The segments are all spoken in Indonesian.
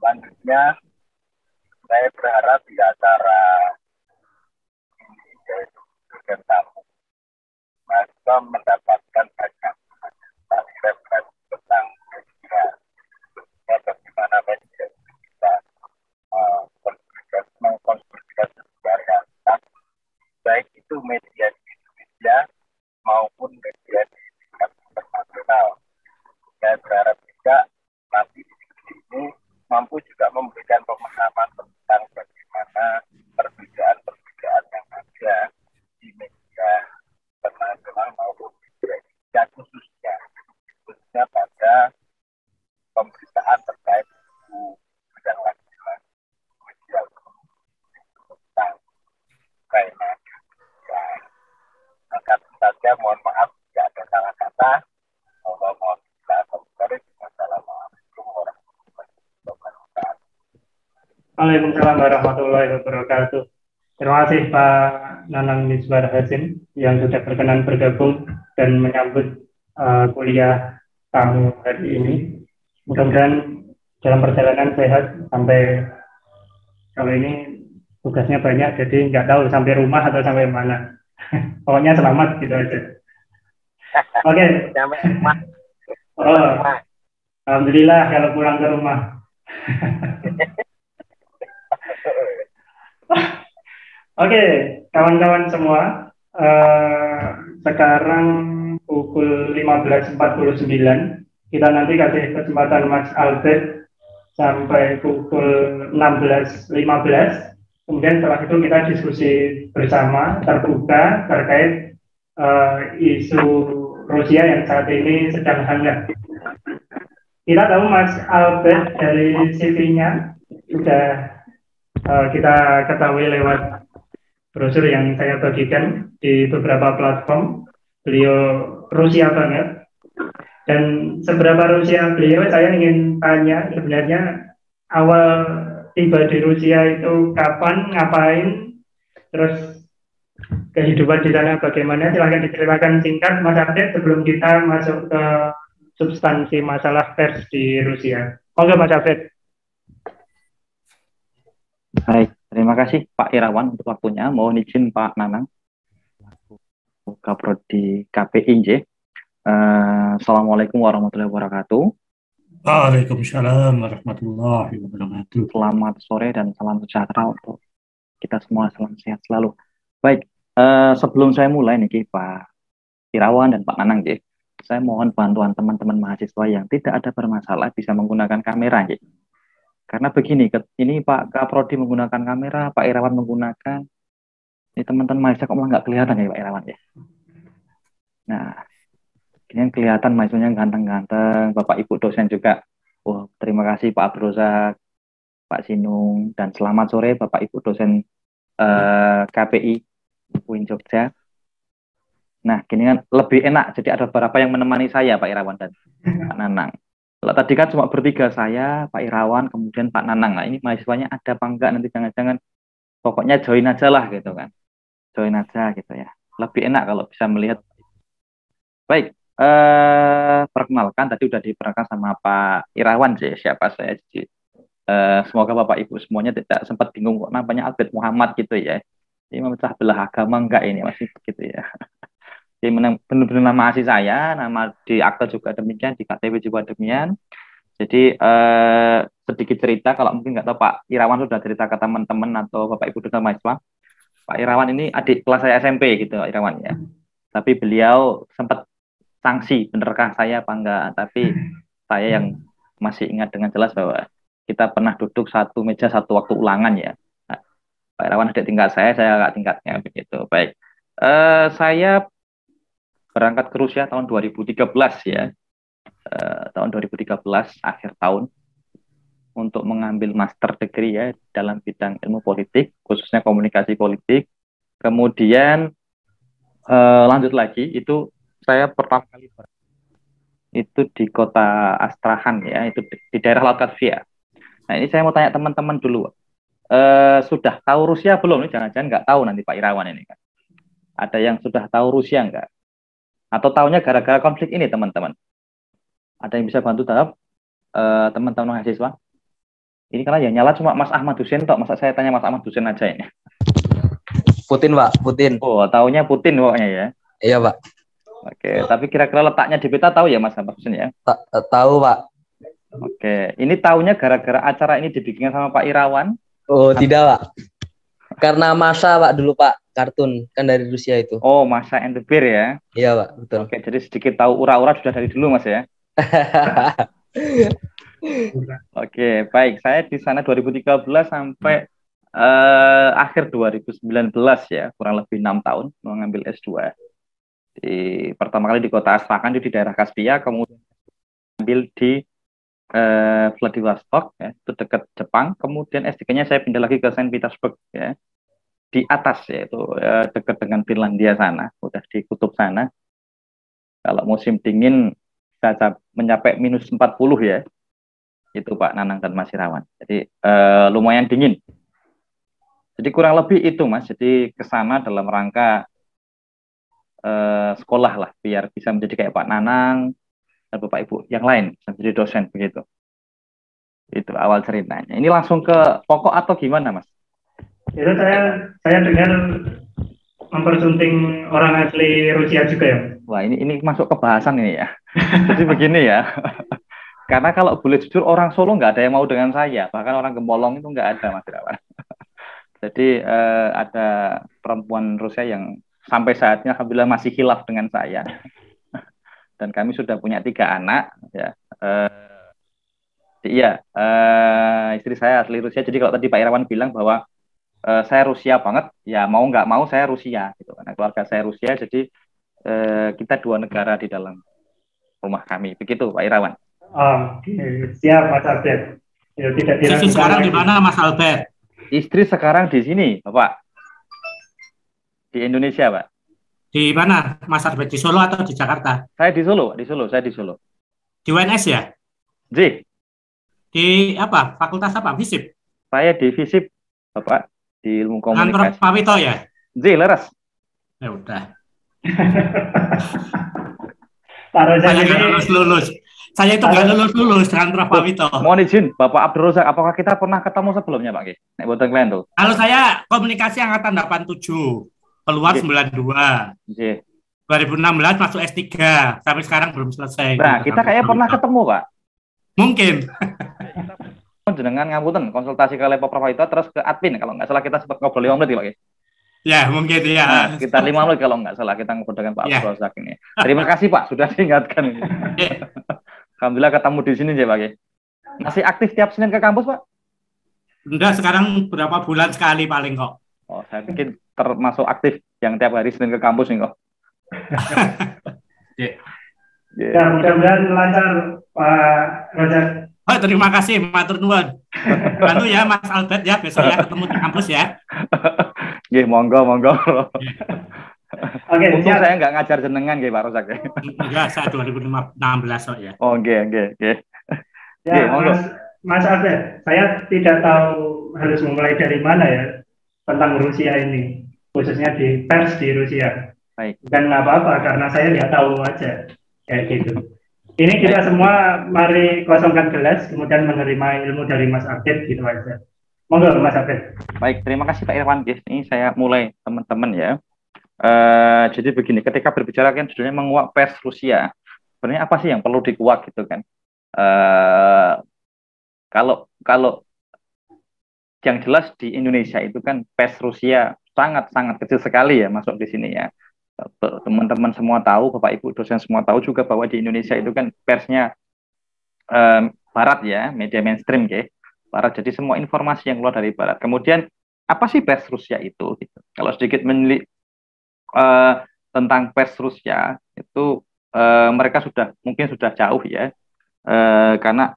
Selanjutnya, saya berharap di acara ini, yaitu student tamu, mahasiswa mendapatkan banyak referensi tentang media, ya, bagaimana media bisa mengkonsolidasi sebuah realitas, baik itu media di Indonesia maupun media di tingkat internasional. Saya berharap juga nanti di ini mampu juga memberikan pemahaman tentang bagaimana perbedaan-perbedaan yang ada di media internasional maupun media Indonesia, khususnya pada pemberitaan terkait isu dan laki-laki media tentang Ukraina. Maka tentu saja mohon maaf jika ada salah kata. Assalamualaikum warahmatullahi wabarakatuh. Waalaikumsalam warahmatullahi wabarakatuh. Terima kasih Pak Nanang Misbah Hasim yang sudah berkenan bergabung dan menyambut kuliah tamu hari ini. Mudah-mudahan dalam perjalanan sehat sampai kalau ini tugasnya banyak, jadi nggak tahu sampai rumah atau sampai mana. Pokoknya selamat gitu aja. Oke. Sampai rumah. Oh, alhamdulillah kalau pulang ke rumah. Oke, kawan-kawan semua, sekarang pukul 15.49, kita nanti kasih kesempatan Mas Albert sampai pukul 16.15. Kemudian setelah itu kita diskusi bersama, terbuka terkait isu Rusia yang saat ini sedang hangat. Kita tahu Mas Albert dari CV-nya sudah kita ketahui lewat brosur yang saya bagikan di beberapa platform. Beliau Rusia banget. Dan seberapa Rusia beliau, saya ingin tanya sebenarnya awal tiba di Rusia itu kapan, ngapain, terus kehidupan di sana bagaimana. Silahkan diceritakan singkat Mas Abed sebelum kita masuk ke substansi masalah pers di Rusia. Oke Mas Abed. Baik, terima kasih Pak Irawan untuk waktunya. Mohon izin Pak Nanang, Kaprodi KPI. Assalamualaikum warahmatullahi wabarakatuh. Waalaikumsalam warahmatullahi wabarakatuh. Selamat sore dan salam sejahtera untuk kita semua, salam sehat selalu. Baik, sebelum saya mulai nih Pak Irawan dan Pak Nanang, saya mohon bantuan teman-teman mahasiswa yang tidak ada bermasalah bisa menggunakan kamera. Karena begini, ini Pak Kaprodi menggunakan kamera, Pak Irawan menggunakan, ini teman-teman mahasiswa kok malah nggak kelihatan ya Pak Irawan ya. Nah, ini kelihatan mahasiswanya ganteng-ganteng, Bapak Ibu dosen juga. Wah, terima kasih Pak Abdurrazak, Pak Sinung, dan selamat sore Bapak Ibu dosen KPI UIN Jogja. Nah, gini kan lebih enak, jadi ada beberapa yang menemani saya Pak Irawan dan Pak Nanang. Kalau tadi kan cuma bertiga, saya, Pak Irawan, kemudian Pak Nanang. Nah, ini mahasiswanya ada apa enggak, nanti jangan-jangan pokoknya join aja lah gitu kan. Join aja gitu ya. Lebih enak kalau bisa melihat. Baik, perkenalkan tadi udah diperkenalkan sama Pak Irawan sih, siapa saya. Jadi, semoga Bapak Ibu semuanya tidak sempat bingung kok namanya Albert Muhammad gitu ya. Ini memecah belah agama enggak ini, masih begitu ya. Jadi benar-benar nama asli saya, nama di akta juga demikian, di KTP juga demikian. Jadi sedikit cerita, kalau mungkin nggak tahu Pak Irawan sudah cerita ke teman-teman atau Bapak Ibu dosen mahasiswa. Pak Irawan ini adik kelas saya SMP gitu Pak Irawan ya. Tapi beliau sempat sanksi, benerkah saya apa enggak. Tapi saya yang masih ingat dengan jelas bahwa kita pernah duduk satu meja satu waktu ulangan ya. Nah, Pak Irawan adik tingkat saya agak tingkatnya begitu. Baik, saya berangkat ke Rusia tahun 2013 ya. Tahun 2013 akhir tahun untuk mengambil master degree ya dalam bidang ilmu politik, khususnya komunikasi politik. Kemudian lanjut lagi, itu saya pertama kali itu di kota Astrahan ya, itu di daerah Laut Kaspia. Nah ini saya mau tanya teman-teman dulu, sudah tahu Rusia belum? Ini jangan-jangan nggak tahu nanti Pak Irawan ini kan. Ada yang sudah tahu Rusia nggak? Atau tahunya gara-gara konflik ini teman-teman? Ada yang bisa bantu jawab teman-teman mahasiswa? Ini karena yang nyala cuma Mas Ahmad Hussein tok. Masa saya tanya Mas Ahmad Hussein aja ini. Putin, Pak, Putin. Oh, taunya Putin pokoknya ya. Iya, Pak. Oke, tapi kira-kira letaknya di peta tahu ya Mas Ahmad Hussein ya? Tahu, Pak. Oke, ini taunya gara-gara acara ini dibikin sama Pak Irawan? Oh, tidak, Pak. Karena masa, Pak, dulu, Pak. Kartun kan dari Rusia itu. Oh, Masha and the Bear ya? Iya, Pak, betul. Oke, jadi sedikit tahu ura-ura sudah dari dulu Mas ya? Oke, baik. Saya di sana 2013 sampai akhir 2019 ya, kurang lebih 6 tahun mengambil S2. Pertama kali di kota Astrakhan di daerah Kaspia, kemudian ambil di Vladivostok ya, itu dekat Jepang. Kemudian S3-nya saya pindah lagi ke Saint Petersburg ya, di atas yaitu dekat dengan Finlandia sana, udah di kutub sana. Kalau musim dingin bisa mencapai minus 40 ya, itu Pak Nanang dan Mas Irawan. Jadi lumayan dingin. Jadi kurang lebih itu Mas. Jadi ke sana dalam rangka sekolah lah, biar bisa menjadi kayak Pak Nanang dan Bapak Ibu yang lain, bisa menjadi dosen begitu. Itu awal ceritanya. Ini langsung ke pokok atau gimana Mas? Itu saya dengar mempersunting orang asli Rusia juga ya. Wah, ini masuk ke bahasan ini ya. Jadi begini ya. Karena kalau boleh jujur orang Solo nggak ada yang mau dengan saya. Bahkan orang Gemolong itu nggak ada Mas Irawan. Jadi ada perempuan Rusia yang sampai saatnya alhamdulillah masih khilaf dengan saya. Dan kami sudah punya 3 anak ya. Iya, istri saya asli Rusia. Jadi kalau tadi Pak Irawan bilang bahwa saya Rusia banget, ya mau nggak mau saya Rusia gitu. Karena keluarga saya Rusia, jadi kita 2 negara di dalam rumah kami. Begitu Pak Irawan. Siap Mas Albert. Ya, tidak Istri sekarang di mana Mas Albert? Istri sekarang di sini, Bapak. Di Indonesia, Pak. Di mana Mas Albert? Di Solo atau di Jakarta? Saya di Solo, saya di Solo. Di UNS ya? J. Di apa? Fakultas apa? FISIP? Saya di FISIP, Bapak. Di ilmu komunikasi. Kantor Pak Wito ya? J, leres. Ya udah. Saya nggak lulus. Saya itu nggak lulus dengan Prof. Pak Wito. Mohon izin, Bapak Abdul Rozak, apakah kita pernah ketemu sebelumnya, Pak? Nek boten kalian tuh. Kalau saya komunikasi angkatan 87, keluar 92. 2016 masuk S3, sampai sekarang belum selesai. Nah, kita kayaknya pernah ketemu, Pak. Mungkin. Jenengan ngapunten konsultasi ke Prof. Wito terus ke admin, kalau nggak salah kita sempat ngobrol 5 menit ya, Pak. Ya, mungkin ya. Nah, kita 5 menit kalau nggak salah kita ngobrol dengan Pak Abdul Rozak ini. Terima kasih, Pak, sudah diingatkan. Alhamdulillah ketemu di sini ya Pak. Masih aktif tiap Senin ke kampus Pak? Enggak, sekarang berapa bulan sekali paling kok. Oh, saya pikir termasuk aktif yang tiap hari Senin ke kampus nih kok. Ya, mudah-mudahan lancar Pak Rozak. Oh, terima kasih, matur nuwun. Bantu ya Mas Albert ya, besok ya ketemu di kampus ya. Nggih, monggo. Oke, untung saya nggak ngajar jenengan nggih Pak Rozak. Enggak, saya 2016 kok ya. Oh, nggih. Ya, Mas Albert, saya tidak tahu harus mulai dari mana ya tentang Rusia ini, khususnya di pers di Rusia. Baik. Bukan nggak apa-apa, karena saya nggak tahu aja kayak gitu. Ini kita semua mari kosongkan gelas, kemudian menerima ilmu dari Mas Albert gitu aja. Monggo Mas Albert. Baik, terima kasih Pak Irwan. Ini saya mulai teman-teman ya. Jadi begini, ketika berbicara kan judulnya menguak pers Rusia. Sebenarnya apa sih yang perlu dikuak gitu kan? Kalau yang jelas di Indonesia itu kan pers Rusia sangat-sangat kecil sekali ya masuk di sini ya. Teman-teman semua tahu, Bapak Ibu dosen semua tahu juga bahwa di Indonesia itu kan persnya Barat ya, media mainstream ya, Barat. Jadi semua informasi yang keluar dari Barat. Kemudian apa sih pers Rusia itu? Gitu. Kalau sedikit menilik tentang pers Rusia itu mereka mungkin sudah jauh ya, karena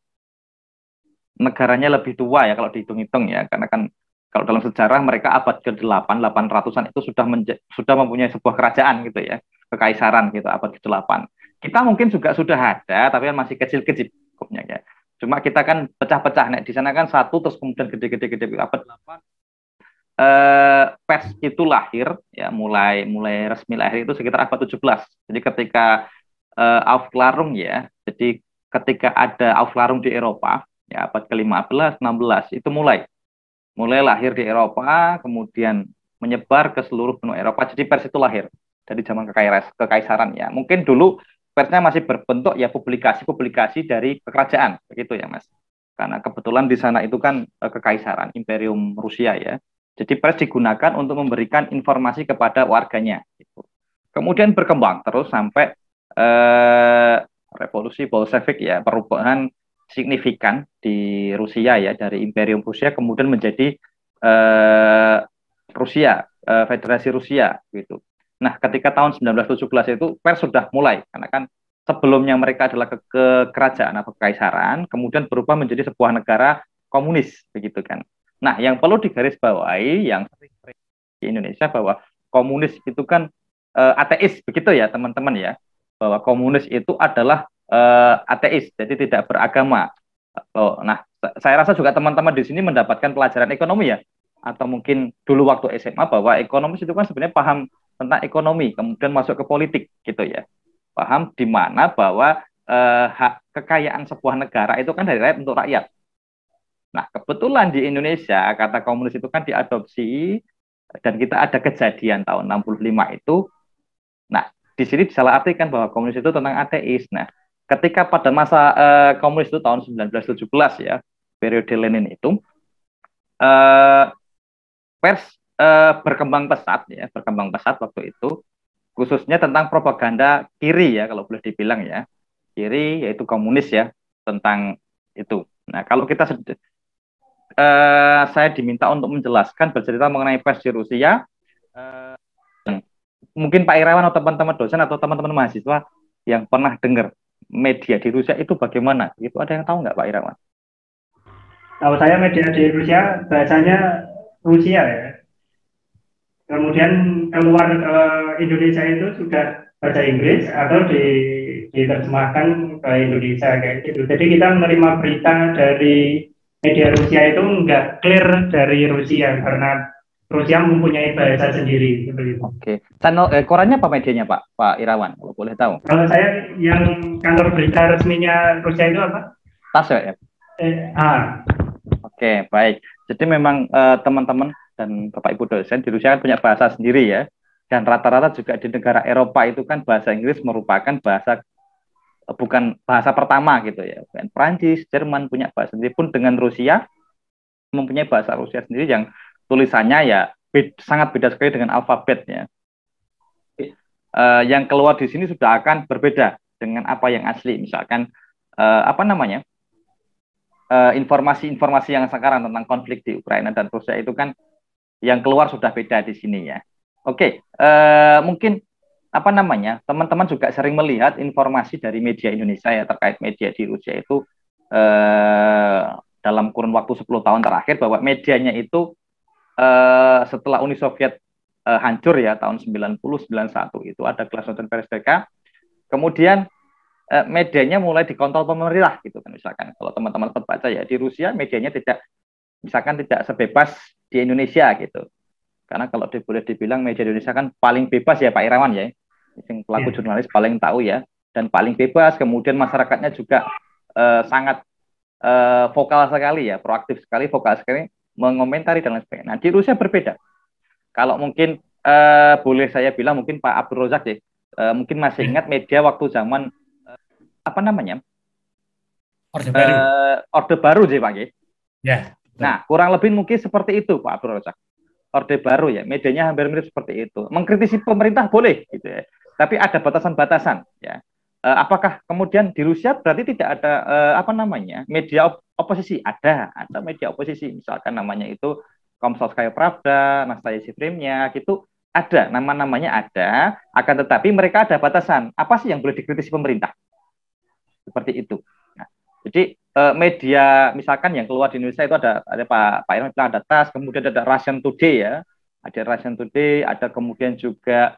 negaranya lebih tua ya kalau dihitung-hitung ya, karena kan kalau dalam sejarah mereka abad ke-8, 800-an itu sudah mempunyai sebuah kerajaan gitu ya, kekaisaran gitu, abad ke-8. Kita mungkin juga sudah ada, tapi kan masih kecil-kecil skupnya ya. Cuma kita kan pecah-pecah, di sana kan satu terus kemudian gede-gede abad 8. Pers itu lahir ya, mulai resmi lahir itu sekitar abad 17. Jadi ketika Aufklärung ya, jadi ketika ada Aufklärung di Eropa, ya abad ke-15, 16 itu mulai lahir di Eropa, kemudian menyebar ke seluruh benua Eropa. Jadi pers itu lahir dari zaman kekaisaran ya. Mungkin dulu persnya masih berbentuk ya publikasi-publikasi dari kerajaan, begitu ya Mas. Karena kebetulan di sana itu kan kekaisaran Imperium Rusia ya. Jadi pers digunakan untuk memberikan informasi kepada warganya. Gitu. Kemudian berkembang terus sampai revolusi Bolshevik ya, perubahan signifikan di Rusia ya, dari Imperium Rusia kemudian menjadi Rusia, Federasi Rusia gitu. Nah, ketika tahun 1917 itu pers sudah mulai, karena kan sebelumnya mereka adalah kerajaan atau kekaisaran, kemudian berubah menjadi sebuah negara komunis begitu kan. Nah, yang perlu digarisbawahi yang di Indonesia bahwa komunis itu kan ateis begitu ya teman-teman ya, bahwa komunis itu adalah ateis, jadi tidak beragama. Nah, saya rasa juga teman-teman di sini mendapatkan pelajaran ekonomi ya, atau mungkin dulu waktu SMA bahwa ekonomis itu kan sebenarnya paham tentang ekonomi, kemudian masuk ke politik gitu ya. Paham di mana bahwa hak kekayaan sebuah negara itu kan dari rakyat untuk rakyat. Nah, kebetulan di Indonesia kata komunis itu kan diadopsi dan kita ada kejadian tahun 65 itu. Nah, di sini disalahartikan bahwa komunis itu tentang ateis. Nah, ketika pada masa komunis itu tahun 1917 ya, periode Lenin itu, pers berkembang pesat waktu itu, khususnya tentang propaganda kiri ya, kalau boleh dibilang ya, kiri yaitu komunis ya, tentang itu. Nah, kalau kita saya diminta untuk menjelaskan bercerita mengenai pers di Rusia, mungkin Pak Irawan atau teman-teman dosen atau teman-teman mahasiswa yang pernah dengar media di Rusia itu bagaimana? Itu ada yang tahu nggak Pak Irawan? Tahu saya media di Rusia bahasanya Rusia ya. Kemudian keluar ke Indonesia itu sudah bahasa Inggris atau diterjemahkan ke Indonesia kayak gitu. Jadi kita menerima berita dari media Rusia itu nggak clear dari Rusia karena Rusia mempunyai bahasa sendiri. Oke. Channel korannya apa medianya Pak Irawan kalau boleh tahu? Kalau saya yang kantor berita resminya Rusia itu apa? TASS ya. Oke, baik. Jadi memang teman-teman dan Bapak Ibu dosen di Rusia kan punya bahasa sendiri ya. Dan rata-rata juga di negara Eropa itu kan bahasa Inggris merupakan bahasa bukan bahasa pertama gitu ya. Prancis, Jerman punya bahasa sendiri, pun dengan Rusia mempunyai bahasa Rusia sendiri yang tulisannya ya sangat beda sekali dengan alfabetnya. Yang keluar di sini sudah akan berbeda dengan apa yang asli. Misalkan informasi-informasi yang sekarang tentang konflik di Ukraina dan Rusia itu kan yang keluar sudah beda di sini ya. Oke, mungkin teman-teman juga sering melihat informasi dari media Indonesia ya terkait media di Rusia itu dalam kurun waktu 10 tahun terakhir, bahwa medianya itu setelah Uni Soviet hancur ya tahun 90-91 itu ada glasnost dan perestroika, kemudian medianya mulai dikontrol pemerintah gitu kan. Misalkan kalau teman-teman sempat baca ya, di Rusia medianya tidak sebebas di Indonesia gitu. Karena kalau boleh dibilang media Indonesia kan paling bebas ya Pak Irawan ya, yang pelaku jurnalis paling tahu ya, dan paling bebas, kemudian masyarakatnya juga sangat vokal sekali ya, proaktif sekali, vokal sekali mengomentari dan lain sebagainya. Nah, di Rusia berbeda. Kalau mungkin boleh saya bilang, mungkin Pak Abdul Razak ya, mungkin masih ingat media waktu zaman Orde Baru sih Pak ya. Ya. Nah, kurang lebih mungkin seperti itu Pak Abdul Razak. Orde Baru ya, medianya hampir mirip seperti itu. Mengkritisi pemerintah boleh gitu ya, tapi ada batasan-batasan ya. Apakah kemudian di Rusia berarti tidak ada media oposisi? Ada media oposisi, misalkan namanya itu Komsomolskaya Pravda, Nastya Sifrimnya gitu, ada nama-namanya ada, akan tetapi mereka ada batasan. Apa sih yang boleh dikritisi pemerintah? Seperti itu. Nah, jadi media misalkan yang keluar di Indonesia itu ada Pak Irwan bilang ada TASS, kemudian ada Russian Today ya, ada Russian Today, ada kemudian juga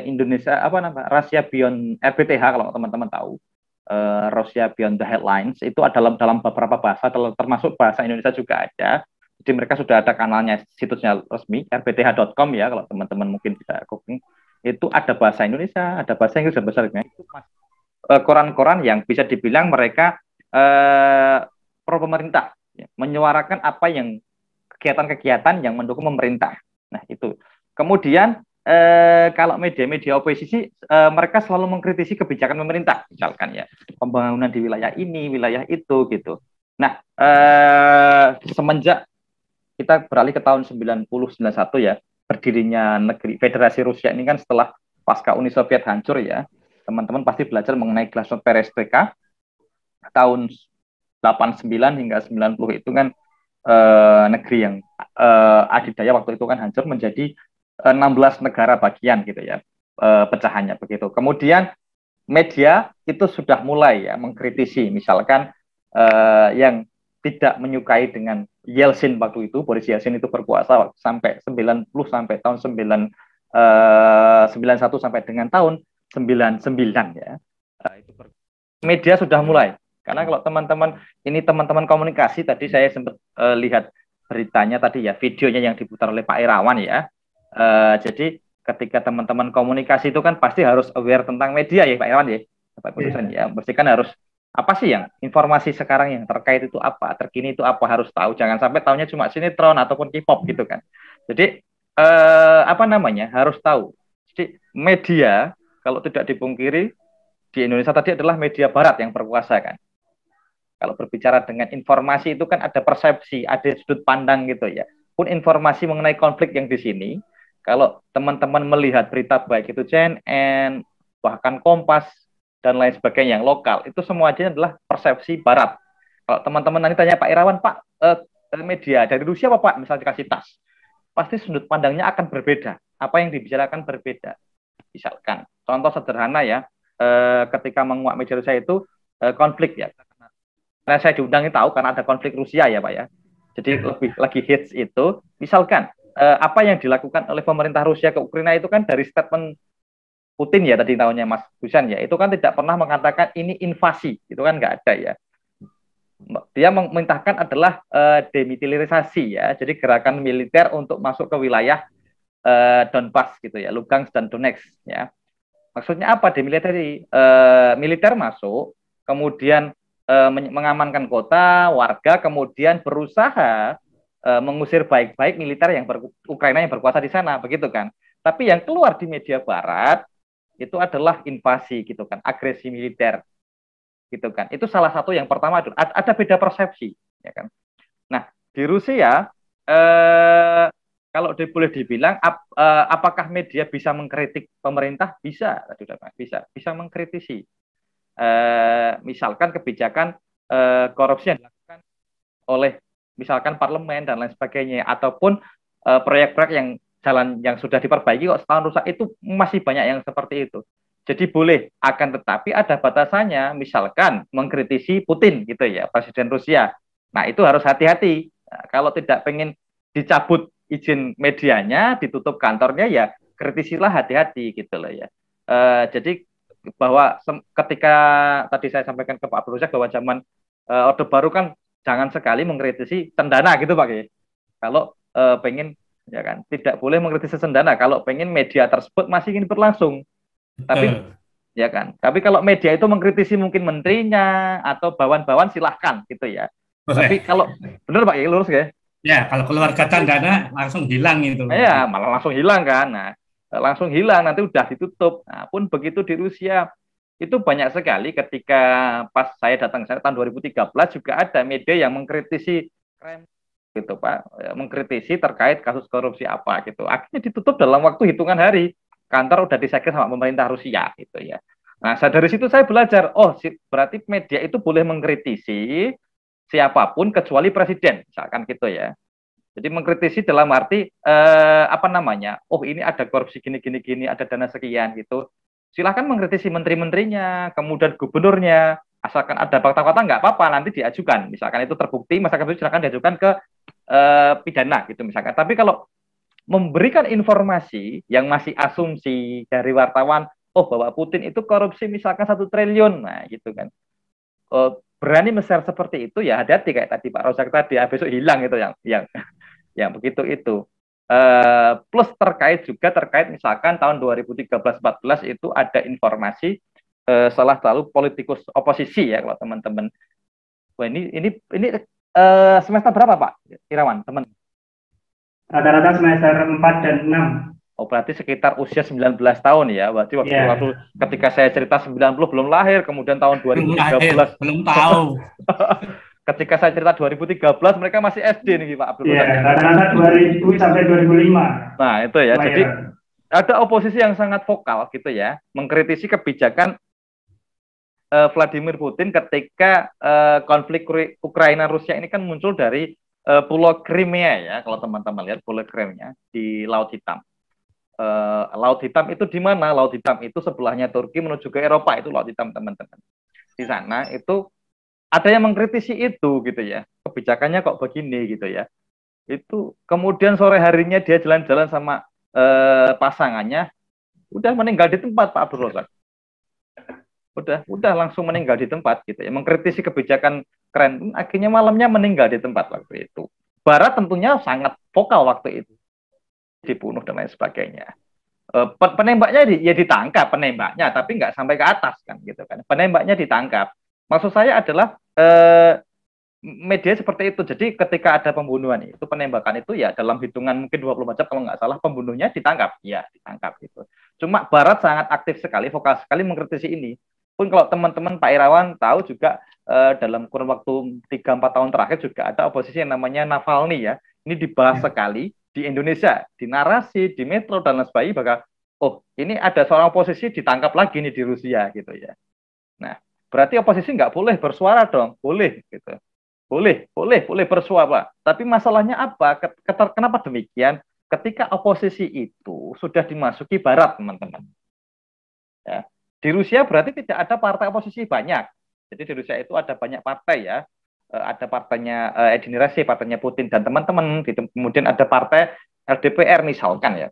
Indonesia Russia Beyond RBTH kalau teman-teman tahu, Russia Beyond the Headlines itu dalam beberapa bahasa, termasuk bahasa Indonesia juga ada. Jadi mereka sudah ada kanalnya, situsnya resmi rbth.com ya, kalau teman-teman mungkin bisa googling. Itu ada bahasa Indonesia, ada bahasa Inggris dan bahasa lainnya. Itu koran-koran yang bisa dibilang mereka pro pemerintah, ya, menyuarakan apa yang kegiatan-kegiatan yang mendukung pemerintah. Nah itu. Kemudian kalau media-media oposisi mereka selalu mengkritisi kebijakan pemerintah, misalkan ya pembangunan di wilayah ini, wilayah itu gitu. Nah semenjak kita beralih ke tahun 90-91 ya, berdirinya negeri Federasi Rusia ini kan setelah pasca Uni Soviet hancur ya, teman-teman pasti belajar mengenai glasnost perestroika tahun 89 hingga 90 itu kan negeri yang adidaya waktu itu kan hancur menjadi 16 negara bagian gitu ya, pecahannya begitu. Kemudian media itu sudah mulai ya mengkritisi, misalkan yang tidak menyukai dengan Yeltsin waktu itu, Boris Yeltsin itu berkuasa sampai 90 sampai tahun 91 sampai dengan tahun 99 ya. Itu media sudah mulai. Karena kalau teman-teman komunikasi tadi saya sempat lihat beritanya tadi ya, videonya yang diputar oleh Pak Irawan ya. Jadi ketika teman-teman komunikasi itu kan pasti harus aware tentang media ya Pak Irawan ya. Pak Kudusan ya, berarti kan harus apa sih yang informasi sekarang yang terkait itu apa, terkini itu apa, harus tahu, jangan sampai tahunya cuma sinetron ataupun K-pop gitu kan. Jadi harus tahu. Jadi media kalau tidak dipungkiri di Indonesia tadi adalah media barat yang berkuasa kan. Kalau berbicara dengan informasi itu kan ada persepsi, ada sudut pandang gitu ya. Pun informasi mengenai konflik yang di sini, kalau teman-teman melihat berita baik itu CNN, bahkan Kompas dan lain sebagainya yang lokal, itu semuanya adalah persepsi barat. Kalau teman-teman nanti tanya Pak Irawan, Pak, media dari Rusia apa Pak? Misalnya dikasih tas, pasti sudut pandangnya akan berbeda. Apa yang dibicarakan berbeda. Misalkan, contoh sederhana ya, ketika menguak media Rusia itu konflik ya. Karena saya diundangi tahu karena ada konflik Rusia ya Pak ya. Jadi lebih lagi hits itu, misalkan apa yang dilakukan oleh pemerintah Rusia ke Ukraina itu kan dari statement Putin ya tadi tahunya Mas Husan ya, itu kan tidak pernah mengatakan ini invasi, itu kan nggak ada ya. Dia memerintahkan adalah demilitarisasi ya, jadi gerakan militer untuk masuk ke wilayah Donbas gitu ya, Lugansk dan Donetsk ya. Maksudnya apa demilitarisasi? Militer masuk, kemudian mengamankan kota, warga, kemudian berusaha mengusir baik-baik militer yang Ukraina yang berkuasa di sana, begitu kan. Tapi yang keluar di media barat itu adalah invasi gitu kan, agresi militer gitu kan. Itu salah satu yang pertama, ada beda persepsi ya kan. Nah, di Rusia kalau boleh dibilang apakah media bisa mengkritik pemerintah? Bisa mengkritisi. Misalkan kebijakan korupsi yang dilakukan oleh misalkan parlemen dan lain sebagainya, ataupun proyek-proyek yang jalan yang sudah diperbaiki kok setahun rusak, itu masih banyak yang seperti itu. Jadi boleh, akan tetapi ada batasannya, misalkan mengkritisi Putin gitu ya, Presiden Rusia. Nah itu harus hati-hati. Nah, kalau tidak pengen dicabut izin medianya, ditutup kantornya ya kritisilah hati-hati gitu loh ya. Jadi bahwa ketika tadi saya sampaikan ke Pak Abdul bahwa zaman Orde Baru kan jangan sekali mengkritisi cendana gitu Pak ya. Kalau pengen ya kan tidak boleh mengkritisi cendana kalau pengen media tersebut masih ingin berlangsung. Tapi ya kan. Tapi kalau media itu mengkritisi mungkin menterinya atau bawan-bawan silahkan gitu ya. Tapi kalau benar Pak ya lurus ya. Ya, kalau keluarga cendana langsung hilang itu. Ya, malah langsung hilang kan. Nah, langsung hilang nanti udah ditutup. Nah, pun begitu di Rusia itu banyak sekali ketika pas saya datang tahun 2013 juga ada media yang mengkritisi Kremlin gitu Pak, mengkritisi terkait kasus korupsi apa gitu. Akhirnya ditutup dalam waktu hitungan hari. Kantor udah disegel sama pemerintah Rusia gitu ya. Nah, dari situ saya belajar, oh berarti media itu boleh mengkritisi siapapun kecuali presiden, misalkan gitu ya. Jadi mengkritisi dalam arti oh ini ada korupsi gini, ada dana sekian gitu. Silahkan mengkritisi menteri-menterinya, kemudian gubernurnya, asalkan ada fakta-fakta nggak apa-apa, nanti diajukan. Misalkan itu terbukti, masyarakat itu silahkan diajukan ke pidana gitu misalkan. Tapi kalau memberikan informasi yang masih asumsi dari wartawan, oh bahwa Putin itu korupsi misalkan 1 triliun, nah gitu kan. Berani mesar seperti itu ya hati-hati kayak tadi Pak Rozak tadi, besok hilang itu yang begitu itu. Plus terkait misalkan tahun 2013-14 itu ada informasi salah satu politikus oposisi ya kalau teman-teman. Wah, ini semester berapa Pak Irawan, teman? Rata-rata semester 4 dan 6. Oh, berarti sekitar usia 19 tahun ya. Berarti waktu ketika saya cerita 90 belum lahir, kemudian tahun 2013 belum tahu. Ketika saya cerita 2013 mereka masih SD nih Pak Abdul. Iya, rata-rata 2000 sampai 2005. Nah, itu ya. Jadi ada oposisi yang sangat vokal gitu ya, mengkritisi kebijakan Vladimir Putin ketika konflik Ukraina Rusia ini kan muncul dari Pulau Crimea ya, kalau teman-teman lihat Pulau Crimea di Laut Hitam. Laut Hitam itu di mana? Laut Hitam itu sebelahnya Turki menuju ke Eropa, itu Laut Hitam teman-teman. Di sana itu ada yang mengkritisi itu gitu ya, kebijakannya kok begini gitu ya. Itu kemudian sore harinya dia jalan-jalan sama pasangannya, udah meninggal di tempat Pak Abdul Razak. Udah langsung meninggal di tempat gitu ya, mengkritisi kebijakan keren, akhirnya malamnya meninggal di tempat waktu itu. Barat tentunya sangat vokal waktu itu, dibunuh dan lain sebagainya. Penembaknya ya ditangkap penembaknya, tapi nggak sampai ke atas kan gitu kan. Penembaknya ditangkap. Maksud saya adalah media seperti itu. Jadi ketika ada pembunuhan itu, penembakan itu ya dalam hitungan mungkin 24 jam kalau nggak salah pembunuhnya ditangkap. Ya ditangkap gitu. Cuma Barat sangat aktif sekali, vokal sekali mengkritisi ini. Pun kalau teman-teman Pak Irawan tahu juga dalam kurun waktu 3-4 tahun terakhir juga ada oposisi yang namanya Navalny ya. Ini dibahas sekali di Indonesia, di narasi, di Metro dan lain sebagainya, bahkan oh ini ada seorang oposisi ditangkap lagi nih di Rusia gitu ya. Nah, berarti oposisi nggak boleh bersuara dong? Boleh gitu. Boleh bersuara. Tapi masalahnya apa? Kenapa demikian? Ketika oposisi itu sudah dimasuki Barat, teman-teman. Ya. Di Rusia berarti tidak ada partai oposisi banyak. Jadi di Rusia itu ada banyak partai ya. Ada partainya Edin Resi, partainya Putin dan teman-teman. Kemudian ada partai LDPR misalkan ya.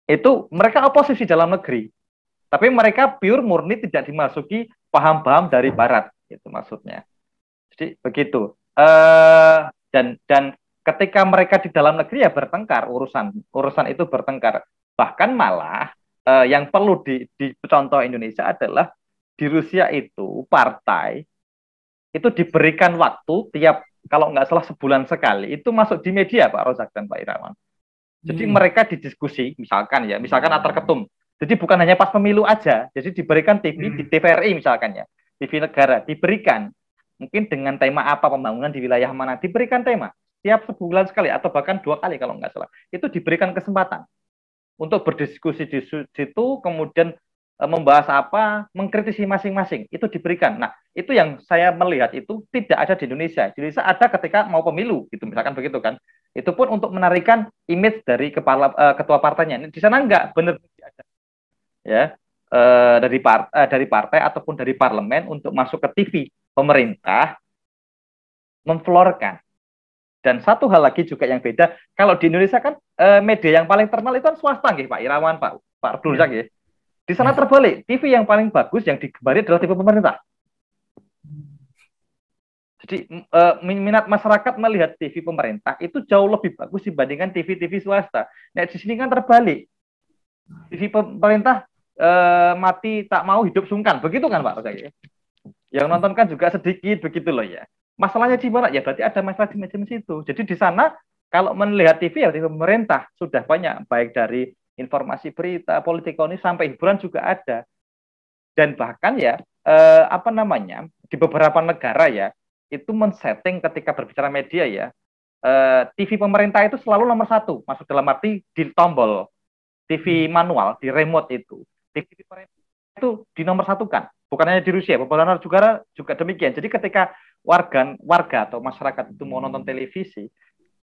Itu mereka oposisi dalam negeri. Tapi mereka pure murni tidak dimasuki paham-paham dari Barat, itu maksudnya. Jadi begitu. Dan ketika mereka di dalam negeri ya bertengkar, urusan itu bertengkar. Bahkan malah yang perlu dicontoh Indonesia adalah di Rusia itu partai itu diberikan waktu tiap kalau nggak salah sebulan sekali itu masuk di media Pak Rozak dan Pak Irawan. Jadi mereka didiskusi misalkan antar ketum. Jadi bukan hanya pas pemilu aja, jadi diberikan TV di TVRI misalkan ya, TV negara diberikan mungkin dengan tema apa, pembangunan di wilayah mana, diberikan tema tiap sebulan sekali atau bahkan 2 kali kalau nggak salah. Itu diberikan kesempatan untuk berdiskusi di situ, kemudian membahas apa, mengkritisi masing-masing, itu diberikan. Nah, itu yang saya melihat itu tidak ada di Indonesia. Di Indonesia ada ketika mau pemilu, gitu misalkan begitu kan. Itu pun untuk menarikan image dari ketua partainya. Di sana enggak, benar ada. Ya, dari partai ataupun dari parlemen untuk masuk ke TV pemerintah memflorkan. Dan satu hal lagi juga yang beda, kalau di Indonesia kan media yang paling terkenal itu kan swasta, Pak Irawan, Pak Abdul Razak ya. Di sana terbalik, TV yang paling bagus yang digemari adalah TV pemerintah. Jadi minat masyarakat melihat TV pemerintah itu jauh lebih bagus dibandingkan TV-TV swasta. Nah di sini kan terbalik, TV pemerintah mati tak mau hidup sungkan, begitu kan Pak Rozak? Yang nonton kan juga sedikit begitu loh ya. Masalahnya di mana? Ya berarti ada masalah di macam situ. Jadi di sana kalau melihat TV ya TV pemerintah sudah banyak, baik dari informasi berita, politik ekonomi sampai hiburan juga ada. Dan bahkan ya di beberapa negara ya itu men-setting ketika berbicara media ya TV pemerintah itu selalu nomor 1, masuk dalam arti di tombol TV manual di remote itu TV pemerintah itu di nomor 1 kan, bukan hanya di Rusia, beberapa negara juga demikian. Jadi ketika warga atau masyarakat itu mau nonton televisi,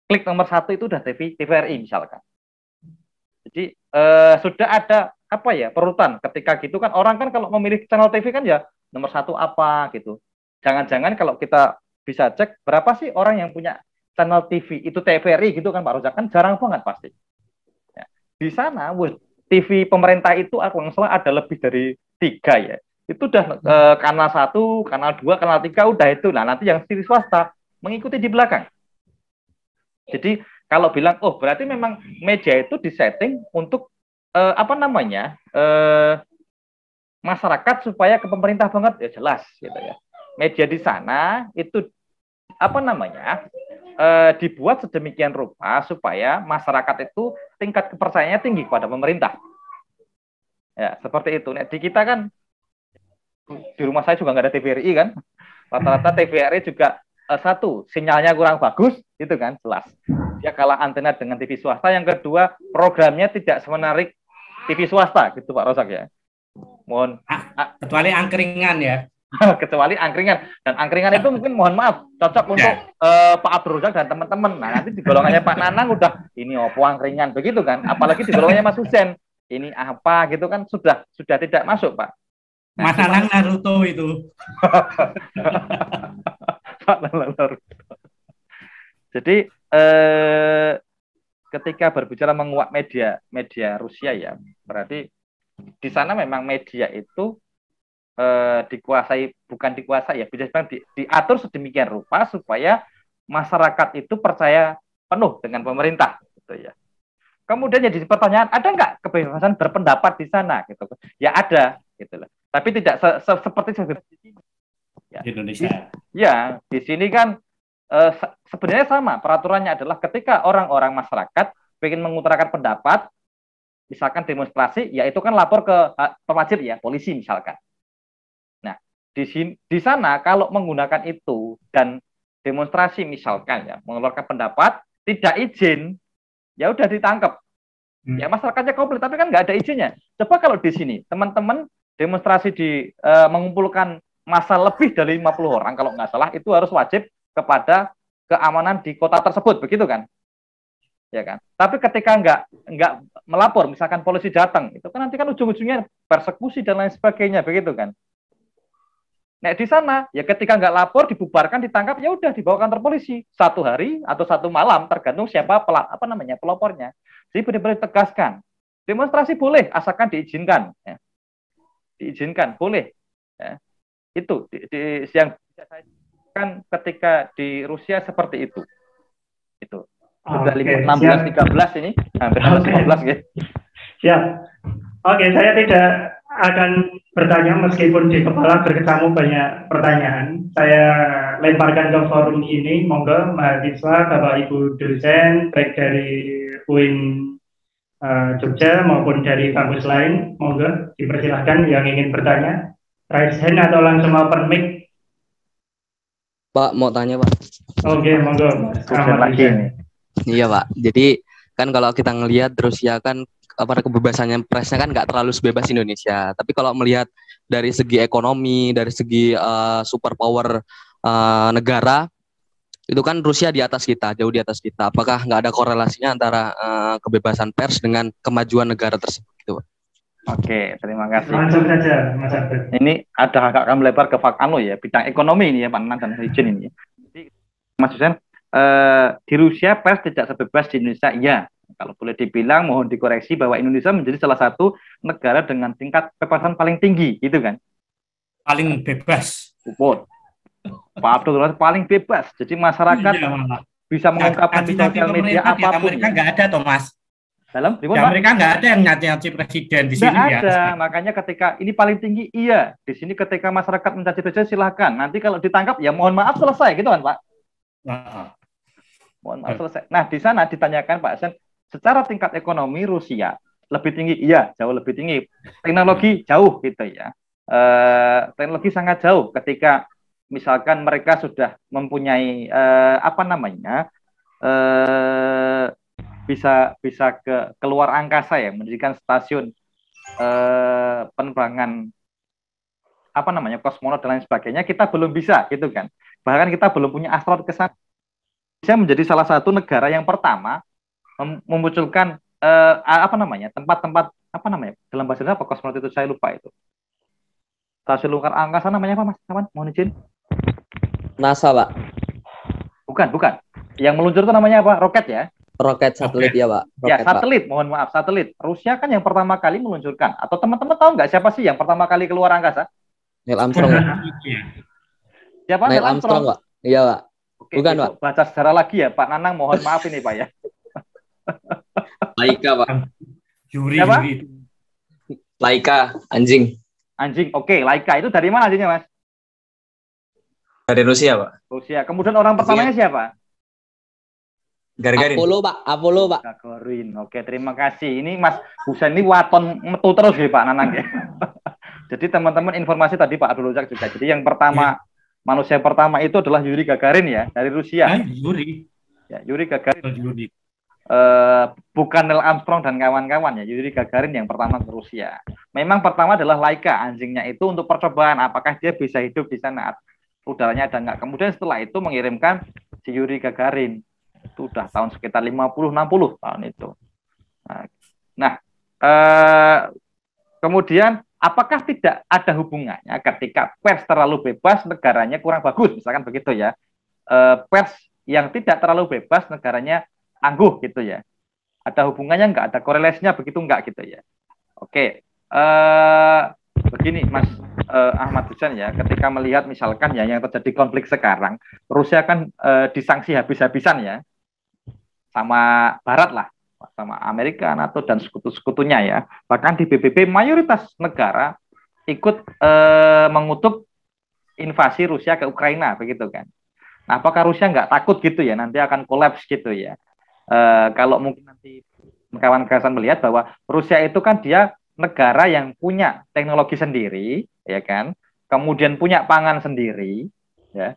klik nomor 1 itu udah TVRI misalkan. Jadi sudah ada perutan ketika gitu kan, orang kan kalau memilih channel TV kan ya nomor 1 apa gitu. Jangan-jangan kalau kita bisa cek berapa sih orang yang punya channel TV itu TVRI gitu kan Pak Rozak, kan jarang banget pasti. Ya. Di sana TV pemerintah itu aku nggak salah ada lebih dari 3 ya. Itu udah kanal 1, kanal 2, kanal 3 udah itu. Nah nanti yang TV swasta mengikuti di belakang. Jadi kalau bilang berarti memang media itu disetting untuk masyarakat supaya ke pemerintah banget, ya jelas gitu ya. Media di sana itu dibuat sedemikian rupa supaya masyarakat itu tingkat kepercayaannya tinggi kepada pemerintah. Ya, seperti itu. Nah, di kita kan di rumah saya juga nggak ada TVRI kan. Rata-rata TVRI juga satu, sinyalnya kurang bagus, itu kan jelas. Dia kalah antena dengan TV swasta. Yang kedua, programnya tidak semenarik TV swasta, gitu Pak Rosak ya. Mohon. Kecuali angkringan ya. Kecuali angkringan. Dan angkringan itu mungkin mohon maaf, cocok untuk Pak Abdul Razak dan teman-teman. Nah, nanti di golongannya Pak Nanang udah, ini opo angkringan, begitu kan. Apalagi di golongannya Mas Husen. Ini apa gitu kan sudah tidak masuk, Pak. Mas Nanang Naruto itu. Jadi ketika berbicara menguak media Rusia ya, berarti di sana memang media itu bukan dikuasai ya, bisa diatur sedemikian rupa supaya masyarakat itu percaya penuh dengan pemerintah gitu ya. Kemudian jadi pertanyaan, ada nggak kebebasan berpendapat di sana gitu? Ya ada gitu loh. Tapi tidak seperti ya. Di Indonesia. Di sini kan sebenarnya sama, peraturannya adalah ketika orang-orang masyarakat ingin mengutarakan pendapat, misalkan demonstrasi, ya itu kan lapor ke wajib ya, polisi misalkan. Nah, di sana kalau menggunakan itu dan demonstrasi misalkan ya, mengeluarkan pendapat, tidak izin, ya udah ditangkap. Ya masyarakatnya komplit, tapi kan nggak ada izinnya. Coba kalau di sini, teman-teman demonstrasi mengumpulkan massa lebih dari 50 orang, kalau nggak salah, itu harus wajib kepada keamanan di kota tersebut, begitu kan? Ya kan? Tapi ketika nggak melapor, misalkan polisi datang, itu kan nanti kan ujung-ujungnya persekusi dan lain sebagainya, begitu kan? Nah di sana ya ketika nggak lapor, dibubarkan, ditangkap, ya udah dibawa kantor polisi 1 hari atau 1 malam, tergantung siapa pelopornya. Jadi benar-benar tegaskan, demonstrasi boleh asalkan diizinkan, ya. Diizinkan boleh. Ya. Itu yang kan ketika di Rusia seperti itu. Itu. Sudah 16-13 ini, hampir 15 gitu. Siap. Oke, saya tidak akan bertanya meskipun di kepala berkecamuk banyak pertanyaan. Saya lemparkan ke forum ini, monggo mahasiswa, Bapak Ibu dosen, baik dari UIN Jogja maupun dari kampus lain, monggo dipersilahkan yang ingin bertanya. Raise hand atau langsung open mic. Pak, mau tanya Pak. Oke, monggo. Selamat lagi ini. Iya Pak, jadi kan kalau kita ngelihat Rusia kan kebebasannya presnya kan nggak terlalu sebebas Indonesia. Tapi kalau melihat dari segi ekonomi, dari segi superpower negara, itu kan Rusia di atas kita, jauh di atas kita. Apakah nggak ada korelasinya antara kebebasan pers dengan kemajuan negara tersebut? Gitu, Pak? Oke, terima kasih. Langsung saja, Mas Abed. Ini ada agak akan melebar ke ya, bidang ekonomi ini ya, Pak Nan dan izin ini. Jadi, Mas Husen, di Rusia pers tidak sebebas di Indonesia, iya. Kalau boleh dibilang, mohon dikoreksi bahwa Indonesia menjadi salah satu negara dengan tingkat kebebasan paling tinggi, gitu kan? Paling bebas. Pak Abdul Razak paling bebas. Jadi masyarakat bisa mengungkapkan di sosial media apapun. Amerika nggak ada, Thomas. Amerika nggak ada yang nyaci presiden di sini. Nggak ada. Makanya ketika ini paling tinggi, iya. Di sini ketika masyarakat mencaci presiden, silahkan. Nanti kalau ditangkap, ya mohon maaf, selesai, gitu kan, Pak? Mohon maaf, selesai. Nah, di sana ditanyakan, Pak Hasan, secara tingkat ekonomi Rusia lebih tinggi, iya, jauh lebih tinggi. Teknologi jauh, gitu ya. Teknologi sangat jauh ketika misalkan mereka sudah mempunyai bisa keluar angkasa ya, mendirikan stasiun penerbangan kosmonot dan lain sebagainya, kita belum bisa gitu kan. Bahkan kita belum punya astronot ke sana. Indonesia menjadi salah satu negara yang pertama memunculkan tempat-tempat dalam bahasa Indonesia apa kosmonot itu saya lupa itu. Stasiun luar angkasa namanya apa, Mas? Mohon izin. NASA, Pak. Bukan. Yang meluncur itu namanya apa? Roket ya? Roket satelit ya, Pak. Roket, ya, satelit. Pak. Mohon maaf, satelit. Rusia kan yang pertama kali meluncurkan. Atau teman-teman tahu nggak siapa sih yang pertama kali keluar angkasa? Neil Armstrong. Siapa? Neil Armstrong, Pak. Iya, Pak. Oke, bukan, Pak. Baca sejarah lagi ya, Pak Nanang. Mohon maaf ini, Pak ya. Laika, Pak. Yuri. Laika, anjing. Anjing, oke, Laika itu dari mana anjingnya, Mas? Dari Rusia, Pak. Rusia. Kemudian orang pertamanya siapa? Gagarin. Apollo, Pak. Gagarin. Oke, terima kasih. Ini Mas Husain ini waton metu terus ya, Pak Nanang ya. Jadi teman-teman informasi tadi Pak Abdul Razak juga. Jadi yang pertama, manusia pertama itu adalah Yuri Gagarin ya, dari Rusia. Yuri. Ya, Yuri Gagarin. Yuri. Bukan Neil Armstrong dan kawan-kawan ya, Yuri Gagarin yang pertama ke Rusia. Memang pertama adalah Laika, anjingnya itu untuk percobaan apakah dia bisa hidup di sana, udaranya ada nggak. Kemudian setelah itu mengirimkan si Yuri Gagarin, itu udah tahun sekitar 50-60 tahun itu. Nah, kemudian apakah tidak ada hubungannya ketika pers terlalu bebas negaranya kurang bagus, misalkan begitu ya. Pers yang tidak terlalu bebas negaranya angguh gitu ya. Ada hubungannya nggak? Ada korelasinya begitu nggak gitu ya? Oke, begini Mas Ahmad Husain ya, ketika melihat misalkan ya yang terjadi konflik sekarang, Rusia kan disanksi habis-habisan ya, sama Barat lah, sama Amerika, NATO dan sekutu-sekutunya ya. Bahkan di PBB mayoritas negara ikut mengutuk invasi Rusia ke Ukraina begitu kan. Nah, apakah Rusia nggak takut gitu ya nanti akan kolaps gitu ya? Kalau mungkin nanti kawan-kawan melihat bahwa Rusia itu kan dia negara yang punya teknologi sendiri, ya kan, kemudian punya pangan sendiri, ya,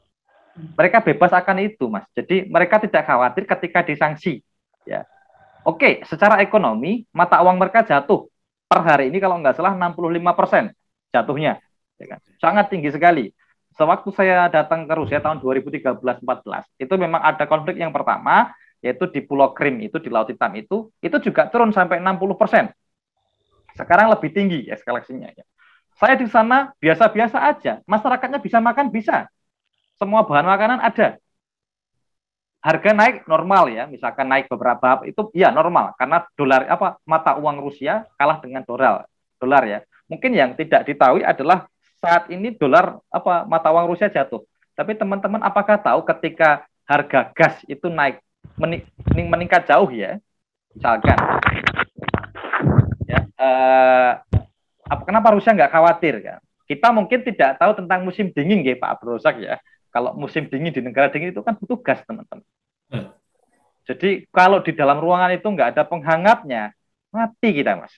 mereka bebas akan itu, Mas. Jadi mereka tidak khawatir ketika disanksi, ya. Oke, secara ekonomi mata uang mereka jatuh per hari ini kalau nggak salah 65% jatuhnya, ya kan, sangat tinggi sekali. Sewaktu saya datang ke Rusia tahun 2013-14, itu memang ada konflik yang pertama, yaitu di Pulau Krim itu, di Laut Hitam itu juga turun sampai 60%. Sekarang lebih tinggi eskalasinya. Ya. Saya di sana biasa-biasa aja, masyarakatnya bisa makan, bisa. Semua bahan makanan ada. Harga naik normal ya, misalkan naik beberapa itu ya normal karena dolar mata uang Rusia kalah dengan dolar ya. Mungkin yang tidak diketahui adalah saat ini dolar mata uang Rusia jatuh. Tapi teman-teman apakah tahu ketika harga gas itu naik meningkat jauh ya, misalkan ya, kenapa Rusia nggak khawatir kan? Kita mungkin tidak tahu tentang musim dingin ya Pak Abdul Razak ya. Kalau musim dingin di negara dingin itu kan butuh gas teman-teman. Jadi kalau di dalam ruangan itu nggak ada penghangatnya, mati kita Mas.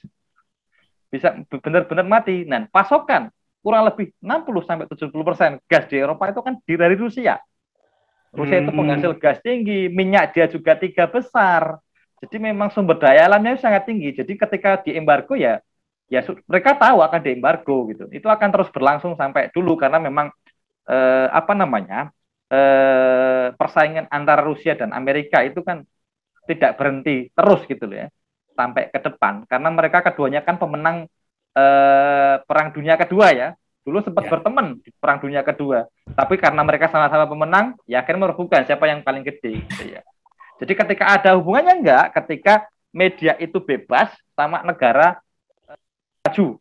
Bisa benar-benar mati. Dan pasokan kurang lebih 60-70% gas di Eropa itu kan dari Rusia. Rusia itu penghasil gas tinggi, minyak dia juga 3 besar. Jadi memang sumber daya alamnya sangat tinggi. Jadi ketika diembargo ya mereka tahu akan diembargo gitu. Itu akan terus berlangsung sampai dulu karena memang persaingan antara Rusia dan Amerika itu kan tidak berhenti terus gitu loh ya sampai ke depan karena mereka keduanya kan pemenang Perang Dunia Kedua ya. Dulu sempat berteman di Perang Dunia Kedua, tapi karena mereka sama-sama pemenang, ya akhirnya merebutkan siapa yang paling gede gitu ya. Jadi ketika ada hubungannya enggak ketika media itu bebas sama negara maju.